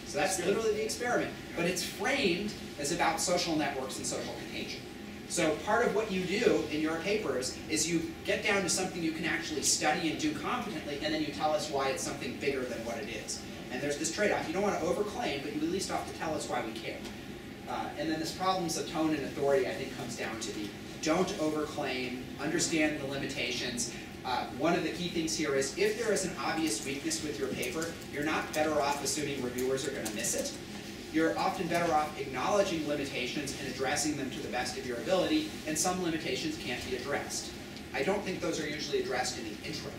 So that's literally the experiment. But it's framed as about social networks and social contagion. So part of what you do in your papers is you get down to something you can actually study and do competently, and then you tell us why it's something bigger than what it is. And there's this trade-off. You don't want to overclaim, but you at least have to tell us why we care. And then this problems of tone and authority, I think, comes down to the don't overclaim, understand the limitations. One of the key things here is if there is an obvious weakness with your paper, you're not better off assuming reviewers are going to miss it. You're often better off acknowledging limitations and addressing them to the best of your ability, and some limitations can't be addressed. I don't think those are usually addressed in the intro.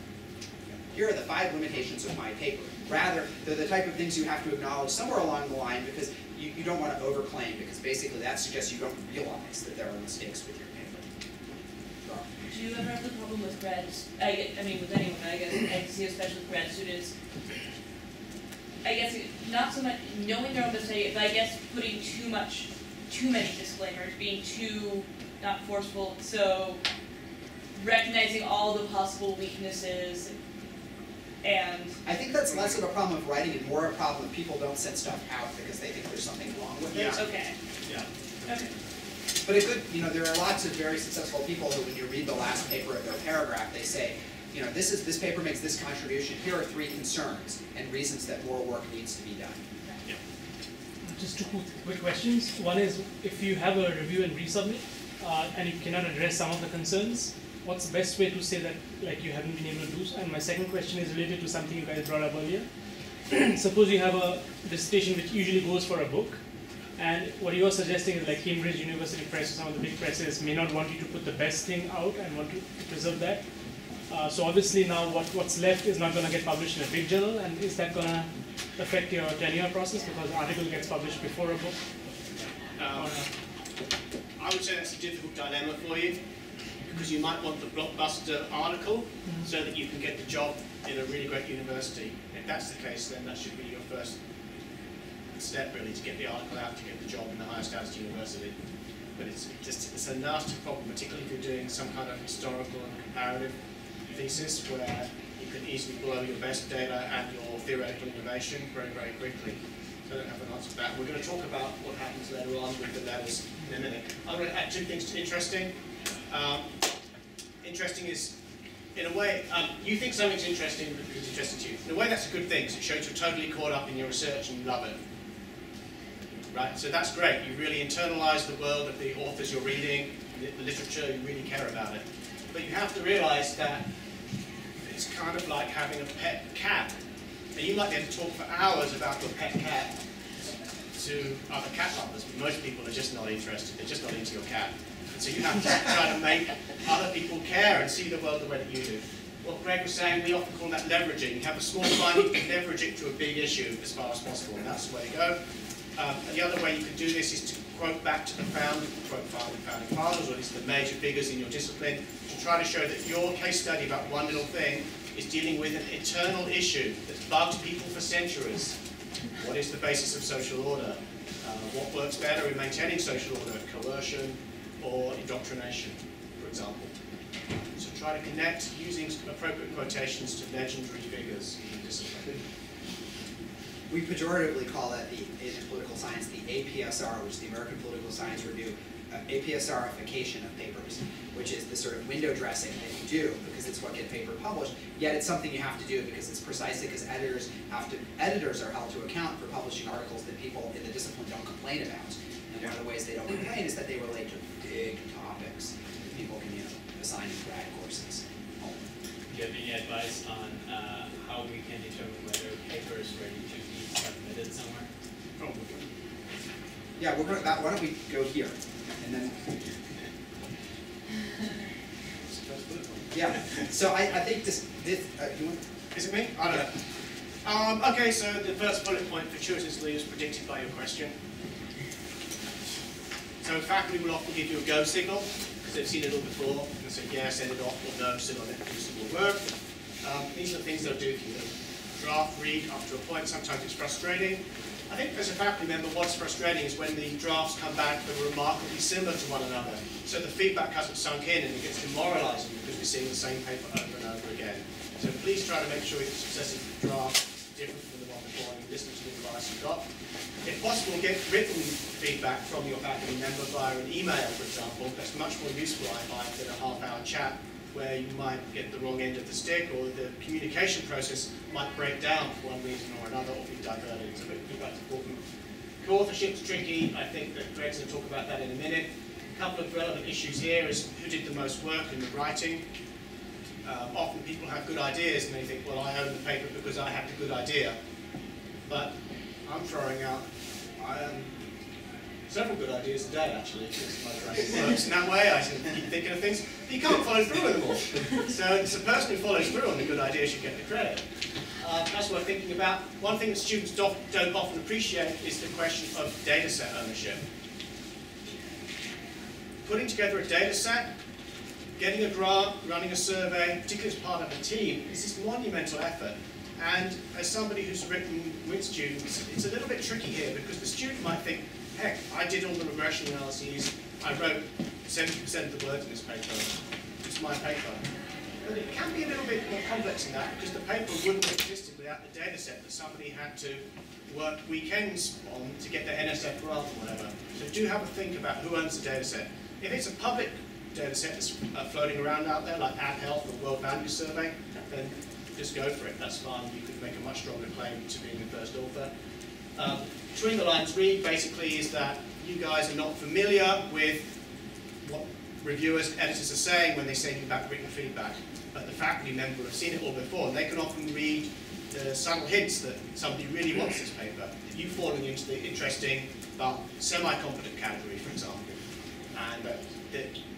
Here are the 5 limitations of my paper. Rather, they're the type of things you have to acknowledge somewhere along the line because you don't want to overclaim, because basically that suggests you don't realize that there are mistakes with your paper. Do you ever have the problem with grads, with anyone, I guess, I see especially with grad students, I guess, not so much knowing their own mistake, but I guess putting too many disclaimers, being too not forceful, so recognizing all the possible weaknesses, and... I think that's less of a problem of writing and more a problem of people don't send stuff out because they think there's something wrong with it. Yeah. Okay. Yeah. Okay. But a good, there are lots of very successful people who, when you read the last paper of their paragraph, they say, this paper makes this contribution. Here are 3 concerns and reasons that more work needs to be done. Yeah. Just 2 quick questions. One is, if you have a review and resubmit, and you cannot address some of the concerns, what's the best way to say that you haven't been able to do so? And my second question is related to something you guys brought up earlier. Suppose you have a dissertation which usually goes for a book, and what you're suggesting is Cambridge University Press or some of the big presses may not want you to put the best thing out and want to preserve that. So obviously now what's left is not going to get published in a big journal, and is that going to affect your tenure process because the article gets published before a book? I would say that's a difficult dilemma for you, because you might want the blockbuster article so that you can get the job in a really great university. If that's the case, then that should be your first step, really, to get the article out, to get the job in the highest status university. But it's a nasty problem, particularly if you're doing some kind of historical and comparative thesis where you can easily blow your best data and your theoretical innovation very, very quickly. So I don't have an answer to that. We're going to talk about what happens later on with the letters in a minute. I'm going to add 2 things to interesting. Interesting is, in a way, you think something's interesting because it's interesting to you. In a way, that's a good thing, because it shows you're totally caught up in your research and you love it. Right? So that's great. You really internalize the world of the authors you're reading, the literature, you really care about it. But you have to realize that it's kind of like having a pet cat. And you might be able to talk for hours about your pet cat to other cat lovers, but most people are just not interested. They're just not into your cat. And so you have to try to make other people care and see the world the way that you do. What Greg was saying, we often call that leveraging. You have a small finding, you can leverage it to a big issue as far as possible, and that's the way to go. And the other way you can do this is to quote back to the founding fathers, or at least the major figures in your discipline, to try to show that your case study about one little thing is dealing with an eternal issue that's bugged people for centuries. What is the basis of social order? What works better in maintaining social order? Coercion or indoctrination, for example. So try to connect using appropriate quotations to legendary figures in the discipline. We pejoratively call that in political science the APSR, which is the American Political Science Review, APSRification of papers, which is the sort of window dressing that you do because it's what gets paper published, yet it's something you have to do because it's precisely because editors are held to account for publishing articles that people in the discipline don't complain about. And one of the ways they don't complain is that they relate to big topics that people can assign in grad courses. Do you have any advice on how we can determine whether a paper is ready to be submitted somewhere? Oh, yeah, why don't we go here, and then. Yeah. So I think this you want? Is it me? I don't know. Okay, so the first bullet point fortuitously is predicted by your question. So faculty will often give you a go signal, because they've seen it all before, and say, yeah, send it off, or no, still on it, usable work. These are the things they'll do for you. Draft, read, up to a point, sometimes it's frustrating. I think as a faculty member, what's frustrating is when the drafts come back that are remarkably similar to one another. So the feedback hasn't sunk in and it gets demoralizing because we're seeing the same paper over and over again. So please try to make sure your successive draft is different from the one before and you listen to the advice you got. If possible, get written feedback from your faculty member via an email, for example. That's much more useful, I find, than a half-hour chat where you might get the wrong end of the stick, or the communication process might break down for one reason or another, or be diverted. So feedback's important. Co-authorship's tricky. I think that Greg's going to talk about that in a minute. A couple of relevant issues here is who did the most work in the writing. Often people have good ideas and they think, well, I own the paper because I had the good idea. But I'm throwing out several good ideas a day, actually, because my brain works in that way. I keep thinking of things, but you can't follow through with them all. So it's the person who follows through on the good idea should get the credit. That's what I'm thinking about. One thing that students don't often appreciate is the question of data set ownership. Putting together a data set, getting a grant, running a survey, particularly as part of a team, is this monumental effort. And as somebody who's written with students, it's a little bit tricky here because the student might think, heck, I did all the regression analyses, I wrote 70% of the words in this paper, it's my paper. But it can be a little bit more complex than that because the paper wouldn't have existed without the data set that somebody had to work weekends on to get their NSF grant or whatever. So do have a think about who owns the data set. If it's a public data set that's floating around out there, like Ad Health or World Value Survey, then just go for it, that's fine. You could make a much stronger claim to being the first author. Between the lines read basically is that you guys are not familiar with what reviewers, editors are saying when they send you back written feedback, but the faculty member will have seen it all before, and they can often read the subtle hints that somebody really wants this paper, that you've fallen into the interesting but semi-competent category, for example, and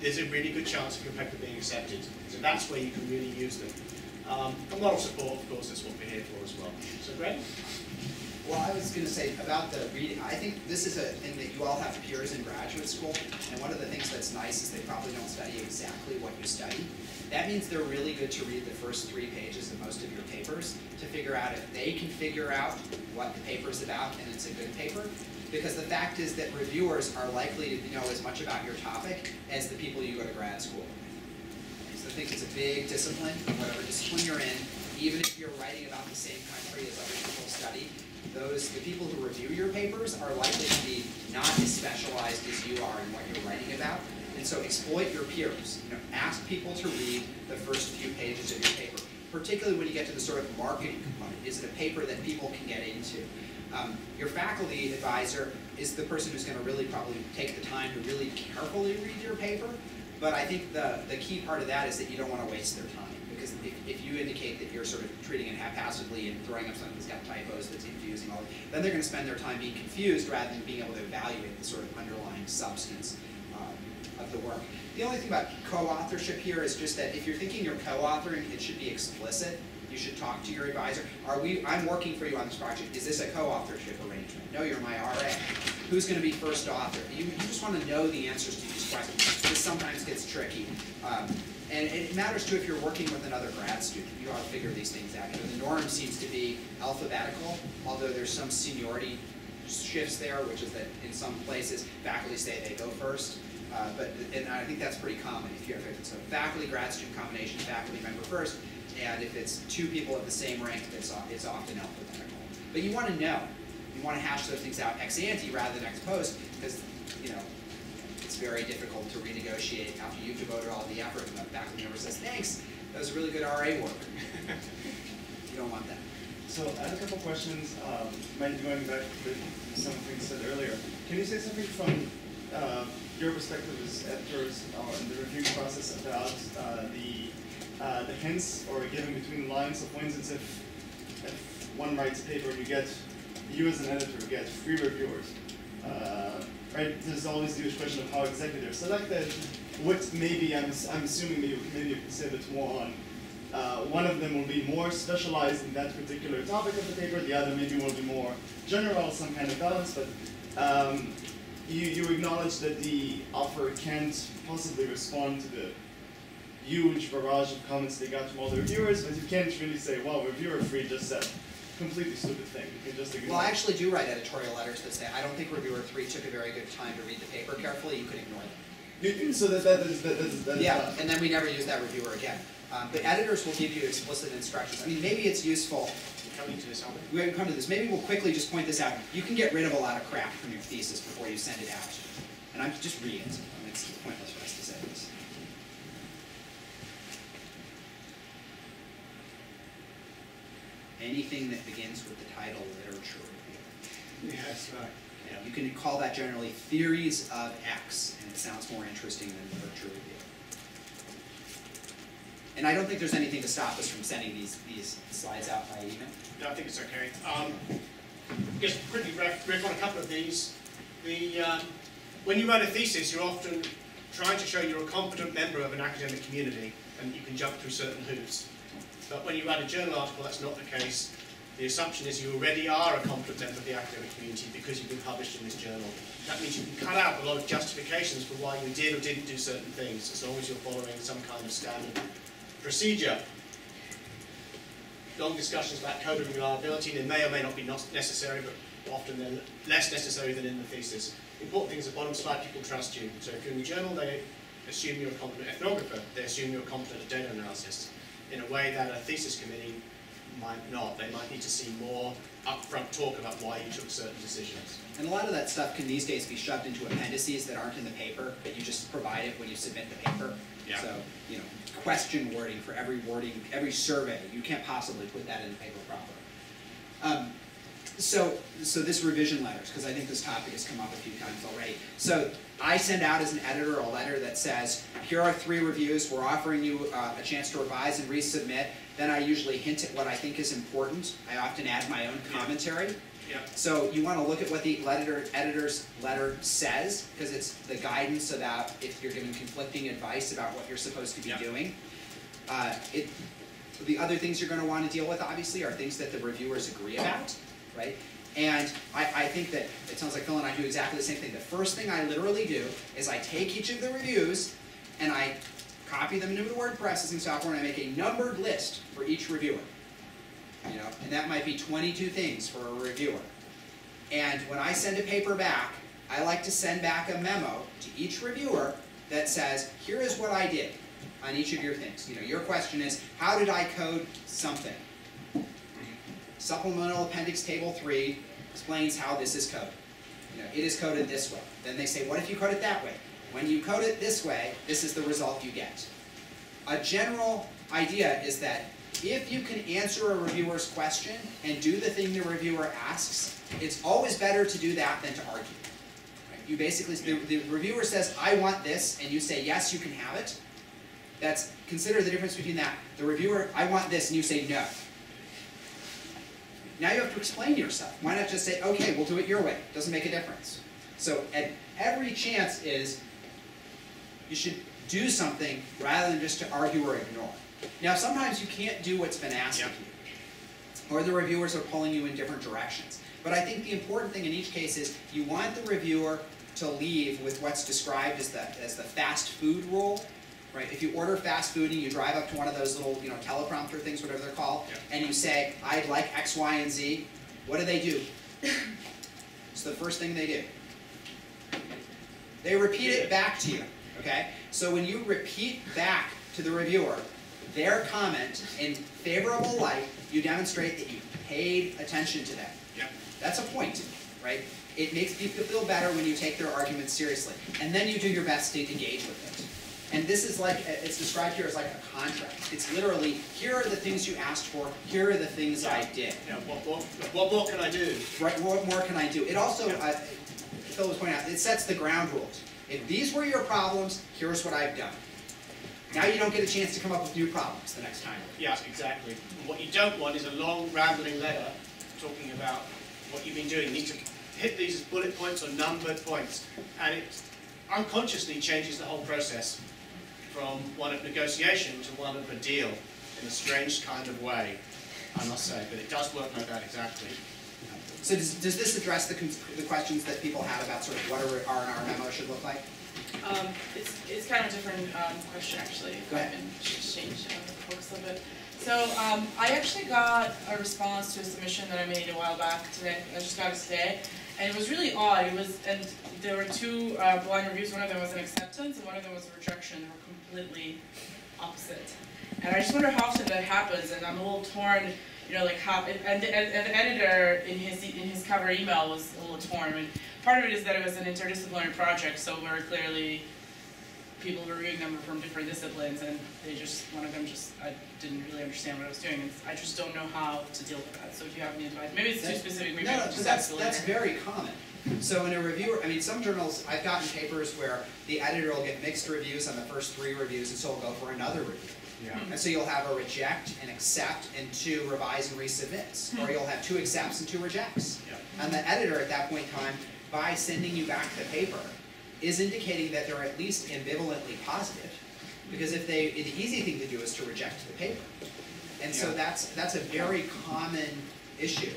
there's a really good chance of your paper being accepted. So that's where you can really use them. And moral support, of course, that's what we're here for as well. So, Greg? Well, I was going to say about the reading, I think this is a thing that you all have peers in graduate school, and one of the things that's nice is they probably don't study exactly what you study. That means they're really good to read the first 3 pages of most of your papers to figure out if they can figure out what the paper's about and it's a good paper. Because the fact is that reviewers are likely to know as much about your topic as the people you go to grad school with. So I think it's a big discipline, whatever discipline you're in, even if you're writing about the same country as other people study, the people who review your papers are likely to be not as specialized as you are in what you're writing about. And so exploit your peers. Ask people to read the first few pages of your paper, particularly when you get to the sort of marketing component. Is it a paper that people can get into? Your faculty advisor is the person who's going to really probably take the time to really carefully read your paper. But I think the key part of that is that you don't want to waste their time. Because if you indicate that you're sort of treating it haphazardly and throwing up something that's got typos that's confusing, then they're going to spend their time being confused rather than being able to evaluate the sort of underlying substance of the work. The only thing about co-authorship here is just that if you're thinking you're co-authoring, it should be explicit. You should talk to your advisor. I'm working for you on this project. Is this a co-authorship arrangement? No, you're my RA. Who's going to be first author? You just want to know the answers to these questions. This sometimes gets tricky. And it matters too if you're working with another grad student. You ought to figure these things out. The norm seems to be alphabetical, although there's some seniority shifts there, which is that in some places faculty say they go first. And I think that's pretty common. If it's a faculty grad student combination, faculty member first, and if it's 2 people at the same rank, it's often alphabetical. But you want to know. You want to hash those things out ex ante rather than ex post, because it's very difficult to renegotiate after you've devoted all the effort and the faculty member says, thanks, that was really good RA work. You don't want that. So I had a couple questions, maybe going back to some things said earlier. Can you say something from your perspective as editors in the review process about the hints or giving between the lines? So for instance, if one writes a paper and you as an editor get 3 reviewers, right? There's always the question of how exactly they're selected. What maybe I'm assuming maybe you can say a bit more on. One of them will be more specialized in that particular topic of the paper. The other maybe will be more general, some kind of balance. But you acknowledge that the author can't possibly respond to the huge barrage of comments they got from all the reviewers, but you can't really say, well, reviewer 3 just said completely stupid thing. You can just ignore. Well, I actually do write editorial letters that say, I don't think reviewer 3 took a very good time to read the paper carefully. You can ignore them. So that is yeah, and then we never use that reviewer again. But editors will give you explicit instructions. I mean, maybe it's useful. Coming to this, We haven't come to this. Maybe we'll quickly just point this out. You can get rid of a lot of crap from your thesis before you send it out. And I'm just read it. It's pointless for us to say this. Anything that begins with the title literature review. Yes, right. Yeah, you can call that generally theories of X, and it sounds more interesting than literature review. And I don't think there's anything to stop us from sending these slides out by email. No, I think it's okay. Just quickly riff on a couple of these. When you write a thesis, you're often trying to show you're a competent member of an academic community, and you can jump through certain hoops. But when you write a journal article, that's not the case. The assumption is you already are a competent member of the academic community because you've been published in this journal. That means you can cut out a lot of justifications for why you did or didn't do certain things, as long as you're following some kind of standard procedure. long discussions about code and reliability. They may or may not be necessary, but often they're less necessary than in the thesis. The important thing is the bottom slide, people trust you. So if you're in the journal, they assume you're a competent ethnographer. They assume you're competent at data analysis in a way that a thesis committee might not. They might need to see more upfront talk about why you took certain decisions. And a lot of that stuff can these days be shoved into appendices that aren't in the paper, but you just provide it when you submit the paper. Yeah. So, you know, question wording for every every survey, you can't possibly put that in the paper proper. So this revision letters, because I think this topic has come up a few times already. So I send out as an editor a letter that says, here are 3 reviews, we're offering you a chance to revise and resubmit. Then I usually hint at what I think is important. I often add my own commentary. Yeah. So you want to look at what the editor's letter says, because it's the guidance about if you're giving conflicting advice about what you're supposed to be doing. The other things you're going to want to deal with, obviously, are things that the reviewers agree about, right? And I think that it sounds like Phil and I do exactly the same thing. The first thing I literally do is I take each of the reviews and I copy them into the word processing software and I make a numbered list for each reviewer. You know, and that might be 22 things for a reviewer. And when I send a paper back, I like to send back a memo to each reviewer that says, here is what I did on each of your things. You know, your question is, how did I code something? Supplemental Appendix Table 3 explains how this is coded. You know, it is coded this way. Then they say, what if you code it that way? When you code it this way, this is the result you get. A general idea is that if you can answer a reviewer's question and do the thing the reviewer asks, it's always better to do that than to argue. Right? You basically, the reviewer says, I want this, and you say, yes, you can have it. Consider the difference between that. The reviewer, I want this, and you say, no. Now you have to explain yourself. Why not just say, okay, we'll do it your way. It doesn't make a difference. So at every chance is, you should do something rather than just to argue or ignore. Now sometimes you can't do what's been asked of you, or the reviewers are pulling you in different directions. But I think the important thing in each case is you want the reviewer to leave with what's described as the fast food rule. Right? If you order fast food and you drive up to one of those little teleprompter things, whatever they're called, and you say, I'd like X, Y, and Z, what do? It's the first thing they do. They repeat it back to you. Okay? So when you repeat back to the reviewer their comment in favorable light, you demonstrate that you paid attention to them. That's a point, right? It makes people feel better when you take their arguments seriously. And then you do your best to engage with it. And this is like, it's described here as like a contract. It's literally, here are the things you asked for, here are the things I did. Yeah, what more can I do? Right, what more can I do? It also, Phil was pointing out, it sets the ground rules. If these were your problems, here's what I've done. Now you don't get a chance to come up with new problems the next time. Yeah, exactly. And what you don't want is a long, rambling letter talking about what you've been doing. You need to hit these as bullet points or numbered points. And it unconsciously changes the whole process from one of negotiation to one of a deal in a strange kind of way, I must say. But it does work like that exactly. So does this address the questions that people have about sort of what our R&R memo should look like? It's kind of a different question actually. Go ahead. And just change the focus a little bit. So I actually got a response to a submission that I made a while back today. I just got it today, and it was really odd. And there were 2 blind reviews. One of them was an acceptance, and one of them was a rejection. They were completely opposite. And I just wonder how often that happens. And I'm a little torn. Like how. And the editor in his cover email was a little torn. I mean, part of it is that it was an interdisciplinary project, so very clearly people reviewing them were from different disciplines, and one of them I didn't really understand what I was doing, and I just don't know how to deal with that. So if you have any advice, maybe it's too specific, maybe No, just that's very common. So in a reviewer, I mean, some journals, I've gotten papers where the editor will get mixed reviews on the first 3 reviews, and so will go for another review. Yeah. And so you'll have a reject, an accept, and 2 revise and resubmits. Or you'll have 2 accepts and 2 rejects. Yeah. And the editor at that point in time, by sending you back the paper, is indicating that they're at least ambivalently positive. Because the easy thing to do is to reject the paper. And so that's a very common issue.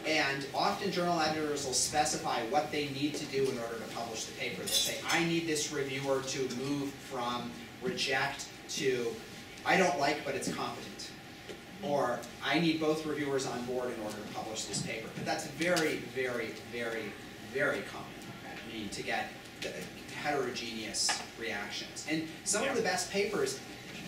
And often journal editors will specify what they need to do in order to publish the paper. They'll say, I need this reviewer to move from reject to I don't like, but it's competent. or I need both reviewers on board in order to publish this paper. But that's very, very, very, very common. I mean, to get heterogeneous reactions. And some of the best papers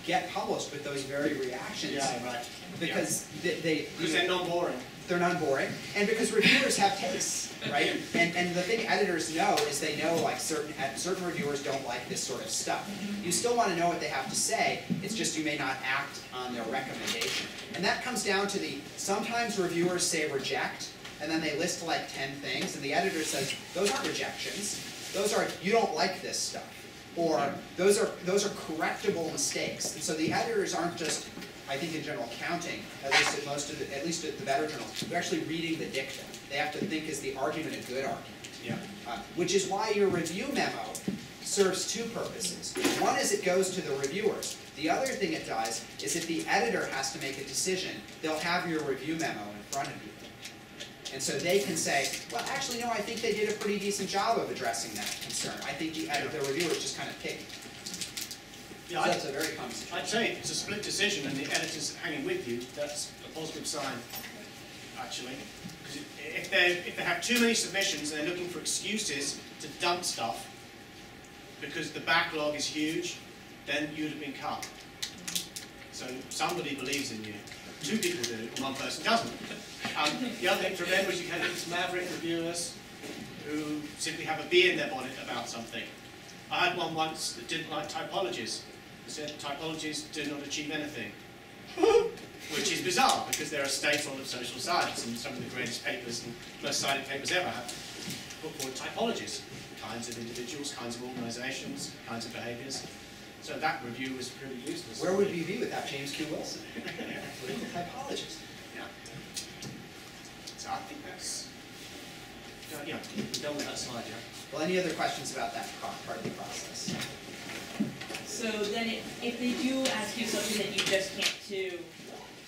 get published with those very reactions. Yeah, right. Because because they're non-boring. They're non-boring, and because reviewers have tastes, right? And the thing editors know is they know like certain reviewers don't like this sort of stuff. You still want to know what they have to say. It's just you may not act on their recommendation, and that comes down to sometimes reviewers say reject, and then they list like 10 things, and the editor says those aren't rejections. Those are you don't like this stuff, or those are correctable mistakes. And so the editors aren't just, I think in general counting, at least at the better journals, they're actually reading the dictum. They have to think, is the argument a good argument? Yeah. Which is why your review memo serves two purposes. One is it goes to the reviewers. The other thing it does is if the editor has to make a decision, they'll have your review memo in front of you. And so they can say, well, actually, no, I think they did a pretty decent job of addressing that concern. I think the reviewers just kind of picked. Yeah, So that's a very common situation. I'd say it's a split decision and the editor's hanging with you. That's a positive sign, actually. Because if they have too many submissions and they're looking for excuses to dump stuff because the backlog is huge, then you'd have been cut. So somebody believes in you. Two people do, and one person doesn't. The other thing to remember is you can have these maverick reviewers who simply have a bee in their bonnet about something. I had one once that didn't like typologies. They said typologies do not achieve anything. Which is bizarre, because they're a staple of social science, and some of the greatest papers and most cited papers ever have put forward typologies. Kinds of individuals, kinds of organizations, kinds of behaviors. So that review was pretty useless. Where would we be without James Q. Wilson? Political typologist. Yeah. So I think that's, yeah, we're done with that slide, yeah. Well, any other questions about that part of the process? So then if they do ask you something that you just can't do,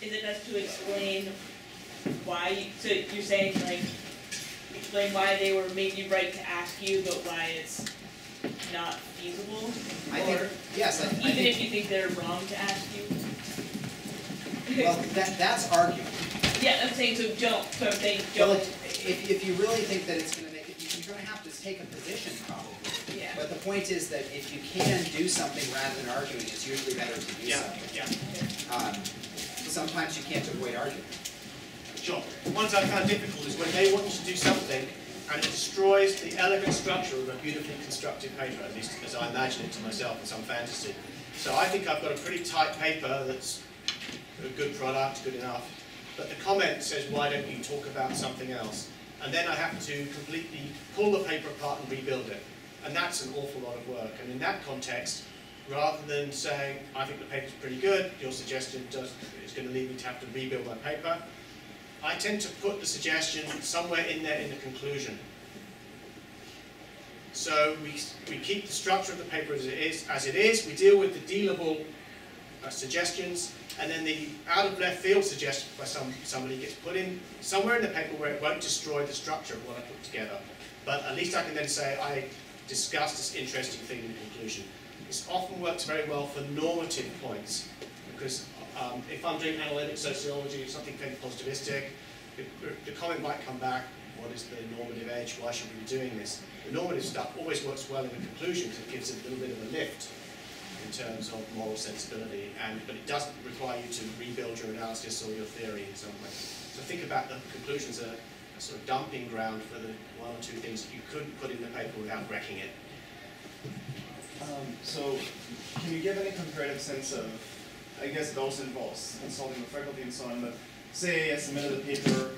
is it best to explain why, so you're saying like, explain why they were maybe right to ask you, but why it's not feasible? I think, yes. I Even think, if you think they're wrong to ask you? well, that's argument. Yeah, I'm saying so don't, so I'm saying Well, don't. if you really think that it's going to make it, you're going to have to take a position probably. Yeah. But the point is that if you can do something rather than arguing, it's usually better to do something. Yeah. Sometimes you can't avoid arguing. Sure. The ones I found difficult is when they want to do something and it destroys the elegant structure of a beautifully constructed paper, at least as I imagine it to myself in some fantasy. So I think I've got a pretty tight paper that's a good product, good enough, but the comment says, why don't you talk about something else? And then I have to completely pull the paper apart and rebuild it. And that's an awful lot of work. And in that context, rather than saying, I think the paper's pretty good, your suggestion is going to lead me to have to rebuild my paper, I tend to put the suggestion somewhere in there in the conclusion. So we keep the structure of the paper as it is. We deal with the dealable suggestions, and then the out of left field suggestion by somebody gets put in somewhere in the paper where it won't destroy the structure of what I put together. But at least I can then say I discussed this interesting thing in the conclusion. This often works very well for normative points, because if I'm doing analytic sociology or something fairly positivistic, the comment might come back, what is the normative edge, why should we be doing this? The normative stuff always works well in the conclusion because it gives it a little bit of a lift in terms of moral sensibility, but it doesn't require you to rebuild your analysis or your theory in some way. So think about the conclusions as a sort of dumping ground for the one or two things that you couldn't put in the paper without wrecking it. So, can you give any comparative sense of, I guess it also involves consulting with faculty and so on, but say I submitted a paper,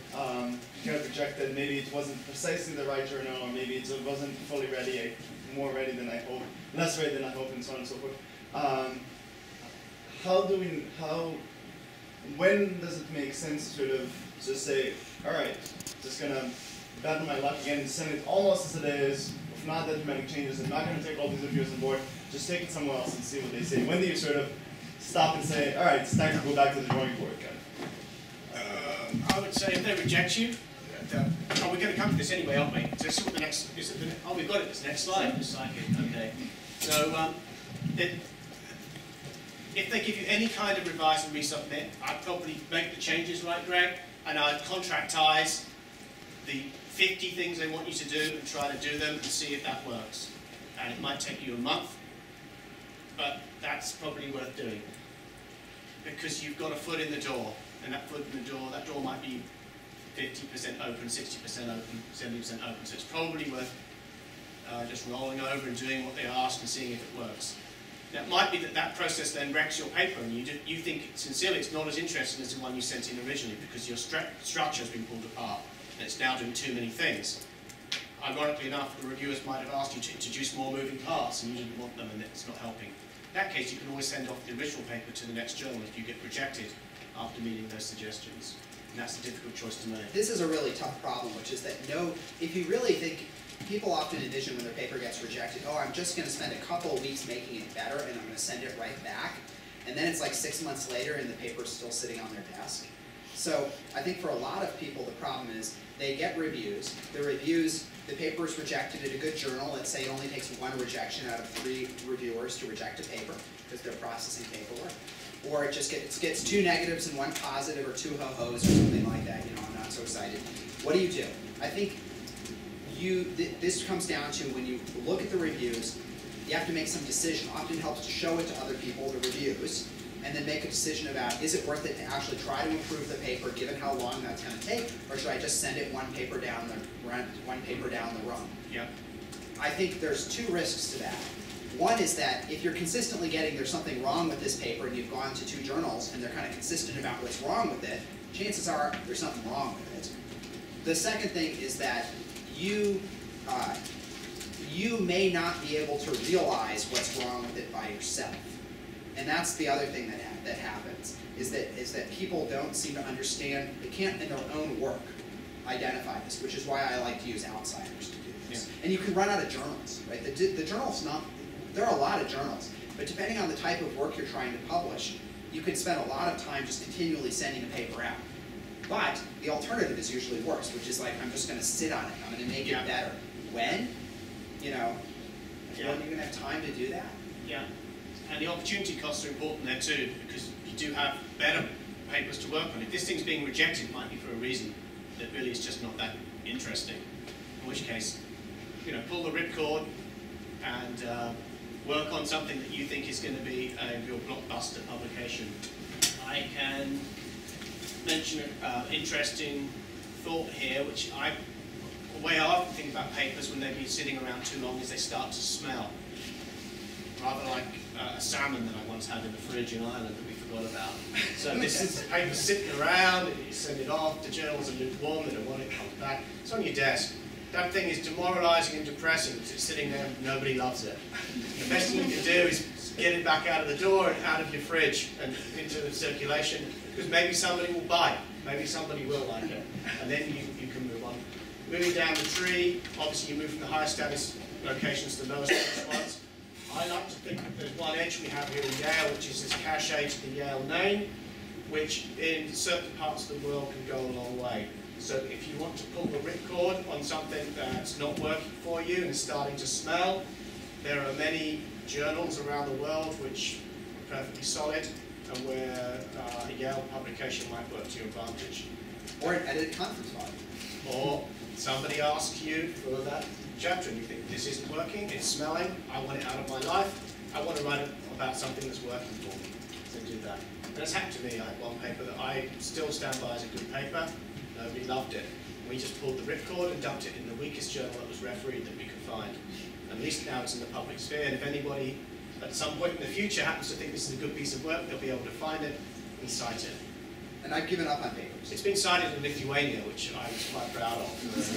you got rejected, maybe it wasn't precisely the right journal, or maybe it wasn't fully ready, more ready than I hoped, less ready than I hoped, and so on and so forth. When does it make sense to sort of just say, all right, just gonna bet on my luck again and send it almost as it is, with not that many changes, I'm not gonna take all these reviews on board, just take it somewhere else and see what they say. When do you sort of stop and say, all right, it's time to go back to the drawing board, kind of? I would say if they reject you, we're going to come to this anyway, aren't we? So this is what the next, we've got it, this next slide. Okay. So if they give you any kind of revise and resubmit, I'd probably make the changes like Greg, and I'd contractize the 50 things they want you to do and try to do them and see if that works. And it might take you a month, but that's probably worth doing. Because you've got a foot in the door, and that foot in the door, that door might be 50% open, 60% open, 70% open. So it's probably worth just rolling over and doing what they ask and seeing if it works. Now, it might be that that process then wrecks your paper, and you think sincerely it's not as interesting as the one you sent in originally because your structure has been pulled apart and it's now doing too many things. Ironically enough, the reviewers might have asked you to introduce more moving parts and you didn't want them and it's not helping. In that case, you can always send off the original paper to the next journal if you get rejected after meeting those suggestions. And that's a difficult choice to make. This is a really tough problem, which is that if you really think, people often envision when their paper gets rejected, oh, I'm just going to spend a couple of weeks making it better and I'm going to send it right back. And then it's like 6 months later and the paper's still sitting on their desk. So I think for a lot of people, the problem is they get reviews. The paper is rejected at a good journal. Let's say it only takes 1 rejection out of 3 reviewers to reject a paper because they're processing paperwork. Or it just gets 2 negatives and 1 positive, or 2 ho-hos or something like that. You know, I'm not so excited. What do? I think this comes down to when you look at the reviews, you have to make some decision. Often helps to show it to other people, the reviews, and then make a decision about, is it worth it to actually try to improve the paper given how long that's going to take, or should I just send it one paper down the rung? Yeah. I think there's 2 risks to that. One is that if you're consistently getting there's something wrong with this paper and you've gone to 2 journals and they're kind of consistent about what's wrong with it, chances are there's something wrong with it. The second thing is that you may not be able to realize what's wrong with it by yourself. And that's the other thing that happens, is that people don't seem to understand, they can't in their own work identify this, which is why I like to use outsiders to do this. Yeah. And you can run out of journals, right? The journal's not, there are a lot of journals, but depending on the type of work you're trying to publish, you can spend a lot of time just continually sending a paper out. But the alternative is usually worse, which is like, I'm just going to sit on it, I'm going to make it better. When? You know, when are you going to have time to do that? Yeah. And the opportunity costs are important there too, because you do have better papers to work on. If this thing's being rejected, it might be for a reason that really is just not that interesting. In which case, you know, pull the ripcord and work on something that you think is going to be a real blockbuster publication. I can mention an interesting thought here, which the way I often think about papers when they've been sitting around too long is they start to smell. Rather like a salmon that I once had in the fridge in Ireland that we forgot about. So this is paper sitting around, and you send it off, the journals are lukewarm, they don't want it, comes back. It's on your desk. That thing is demoralizing and depressing because it's sitting there and nobody loves it. The best thing you can do is get it back out of the door and out of your fridge and into the circulation, because maybe somebody will buy it, maybe somebody will like it, and then you can move on. Moving down the tree, obviously you move from the higher status locations to the lower status ones. I like to think that there's one edge we have here in Yale, which is this cachet to the Yale name, which in certain parts of the world can go a long way. So if you want to pull the ripcord on something that's not working for you and is starting to smell, there are many journals around the world which are perfectly solid and where a Yale publication might work to your advantage. Or an edited conference file. Or somebody asks you for that chapter and you think, this isn't working, it's smelling, I want it out of my life, I want to write about something that's working for me. So do that. And it's happened to me. I had one paper that I still stand by as a good paper. Nobody loved it. We just pulled the ripcord and dumped it in the weakest journal that was refereed that we could find. At least now it's in the public sphere, and if anybody at some point in the future happens to think this is a good piece of work, they'll be able to find it and cite it. And I've given up on papers. It's been cited in Lithuania, which I was quite proud of.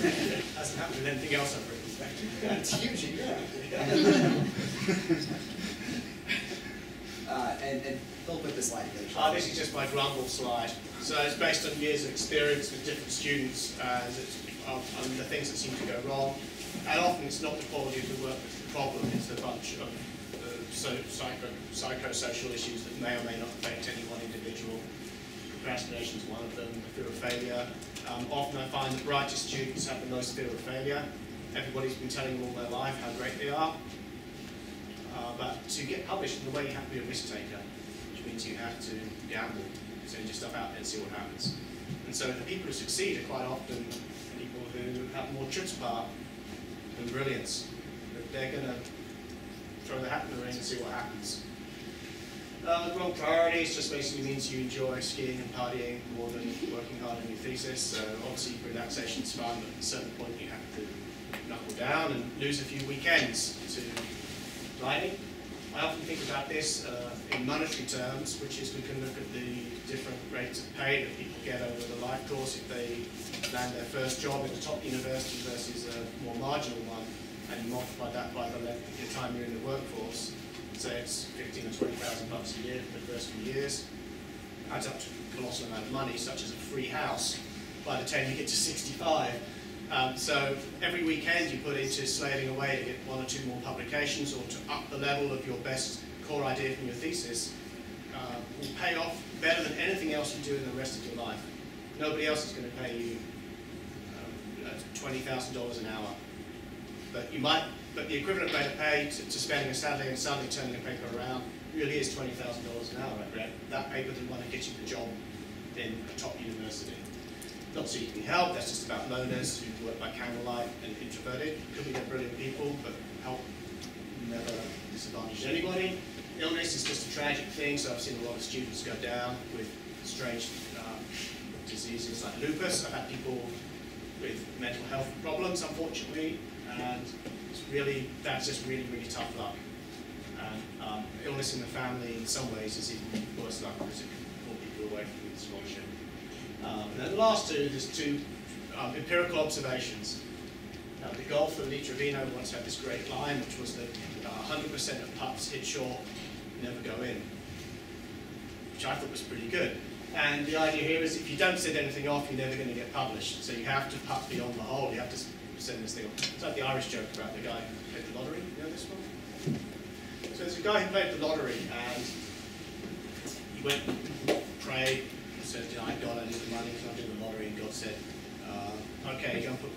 It hasn't happened with anything else I've written. It's huge, yeah. And Phil put this slide together. This is just my grumble slide. So it's based on years of experience with different students and the things that seem to go wrong. And often it's not the quality of the work that's the problem, it's a bunch of psychosocial issues that may or may not affect any one individual. Procrastination is one of them, the fear of failure. Often I find the brightest students have the most fear of failure. Everybody's been telling them all their life how great they are. But to get published in the way, you have to be a risk taker. means you have to gamble, send your stuff out there and see what happens. And so the people who succeed are quite often people who have more chutzpah than brilliance. They're going to throw the hat in the ring and see what happens. Wrong priorities just basically means you enjoy skiing and partying more than working hard on your thesis. So obviously relaxation's fun, but at a certain point you have to knuckle down and lose a few weekends to writing. I often think about this in monetary terms, which is we can look at the different rates of pay that people get over the life course if they land their first job in a top university versus a more marginal one, and you multiply that by the length of your time you're in the workforce. Say it's 15 or 20,000 bucks a year for the first few years. Adds up to a colossal amount of money, such as a free house. By the time you get to 65. So every weekend you put into slaving away to get one or two more publications or to up the level of your best core idea from your thesis will pay off better than anything else you do in the rest of your life. Nobody else is going to pay you $20,000 an hour. But the equivalent rate of pay to spending a Saturday and Sunday turning a paper around really is $20,000 an hour at Grad. That paper didn't want to get you the job in a top university. Not seeking help, that's just about loners who work by candlelight and introverted. Could be they're brilliant people, but help never disadvantage anybody. Illness is just a tragic thing, so I've seen a lot of students go down with strange diseases like lupus. I've had people with mental health problems, unfortunately, and that's just really, really tough luck. And illness in the family, in some ways, is even worse luck because it can pull people away from the scholarship. And then the last two, there's two empirical observations. Now, the golfer Lee Trevino once had this great line, which was that 100% of putts hit short never go in, which I thought was pretty good. And the idea here is if you don't send anything off, you're never going to get published. So you have to putt beyond the hole. You have to send this thing off. It's like the Irish joke about the guy who played the lottery. You know this one? So there's a guy who played the lottery, and he went and prayed and said, God, I need the money because I'm doing the lottery. And God said, okay, you're going to put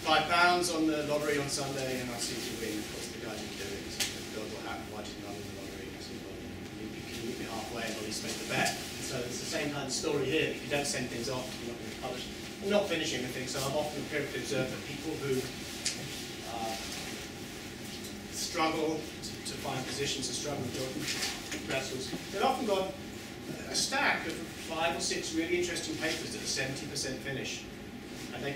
£5 on the lottery on Sunday, and I'll see if you win. Of course, the guy didn't do it. He said, God, what happened? Why didn't I win the lottery? I said, well, can you meet me halfway and at least make the bet? So it's the same kind of story here. If you don't send things off, you're not going to publish. I'm not finishing the thing, so I've often empirically observed that people who struggle to find positions and struggle to go to grad schools, they've often got a stack of 5 or 6 really interesting papers that are 70% finished. And they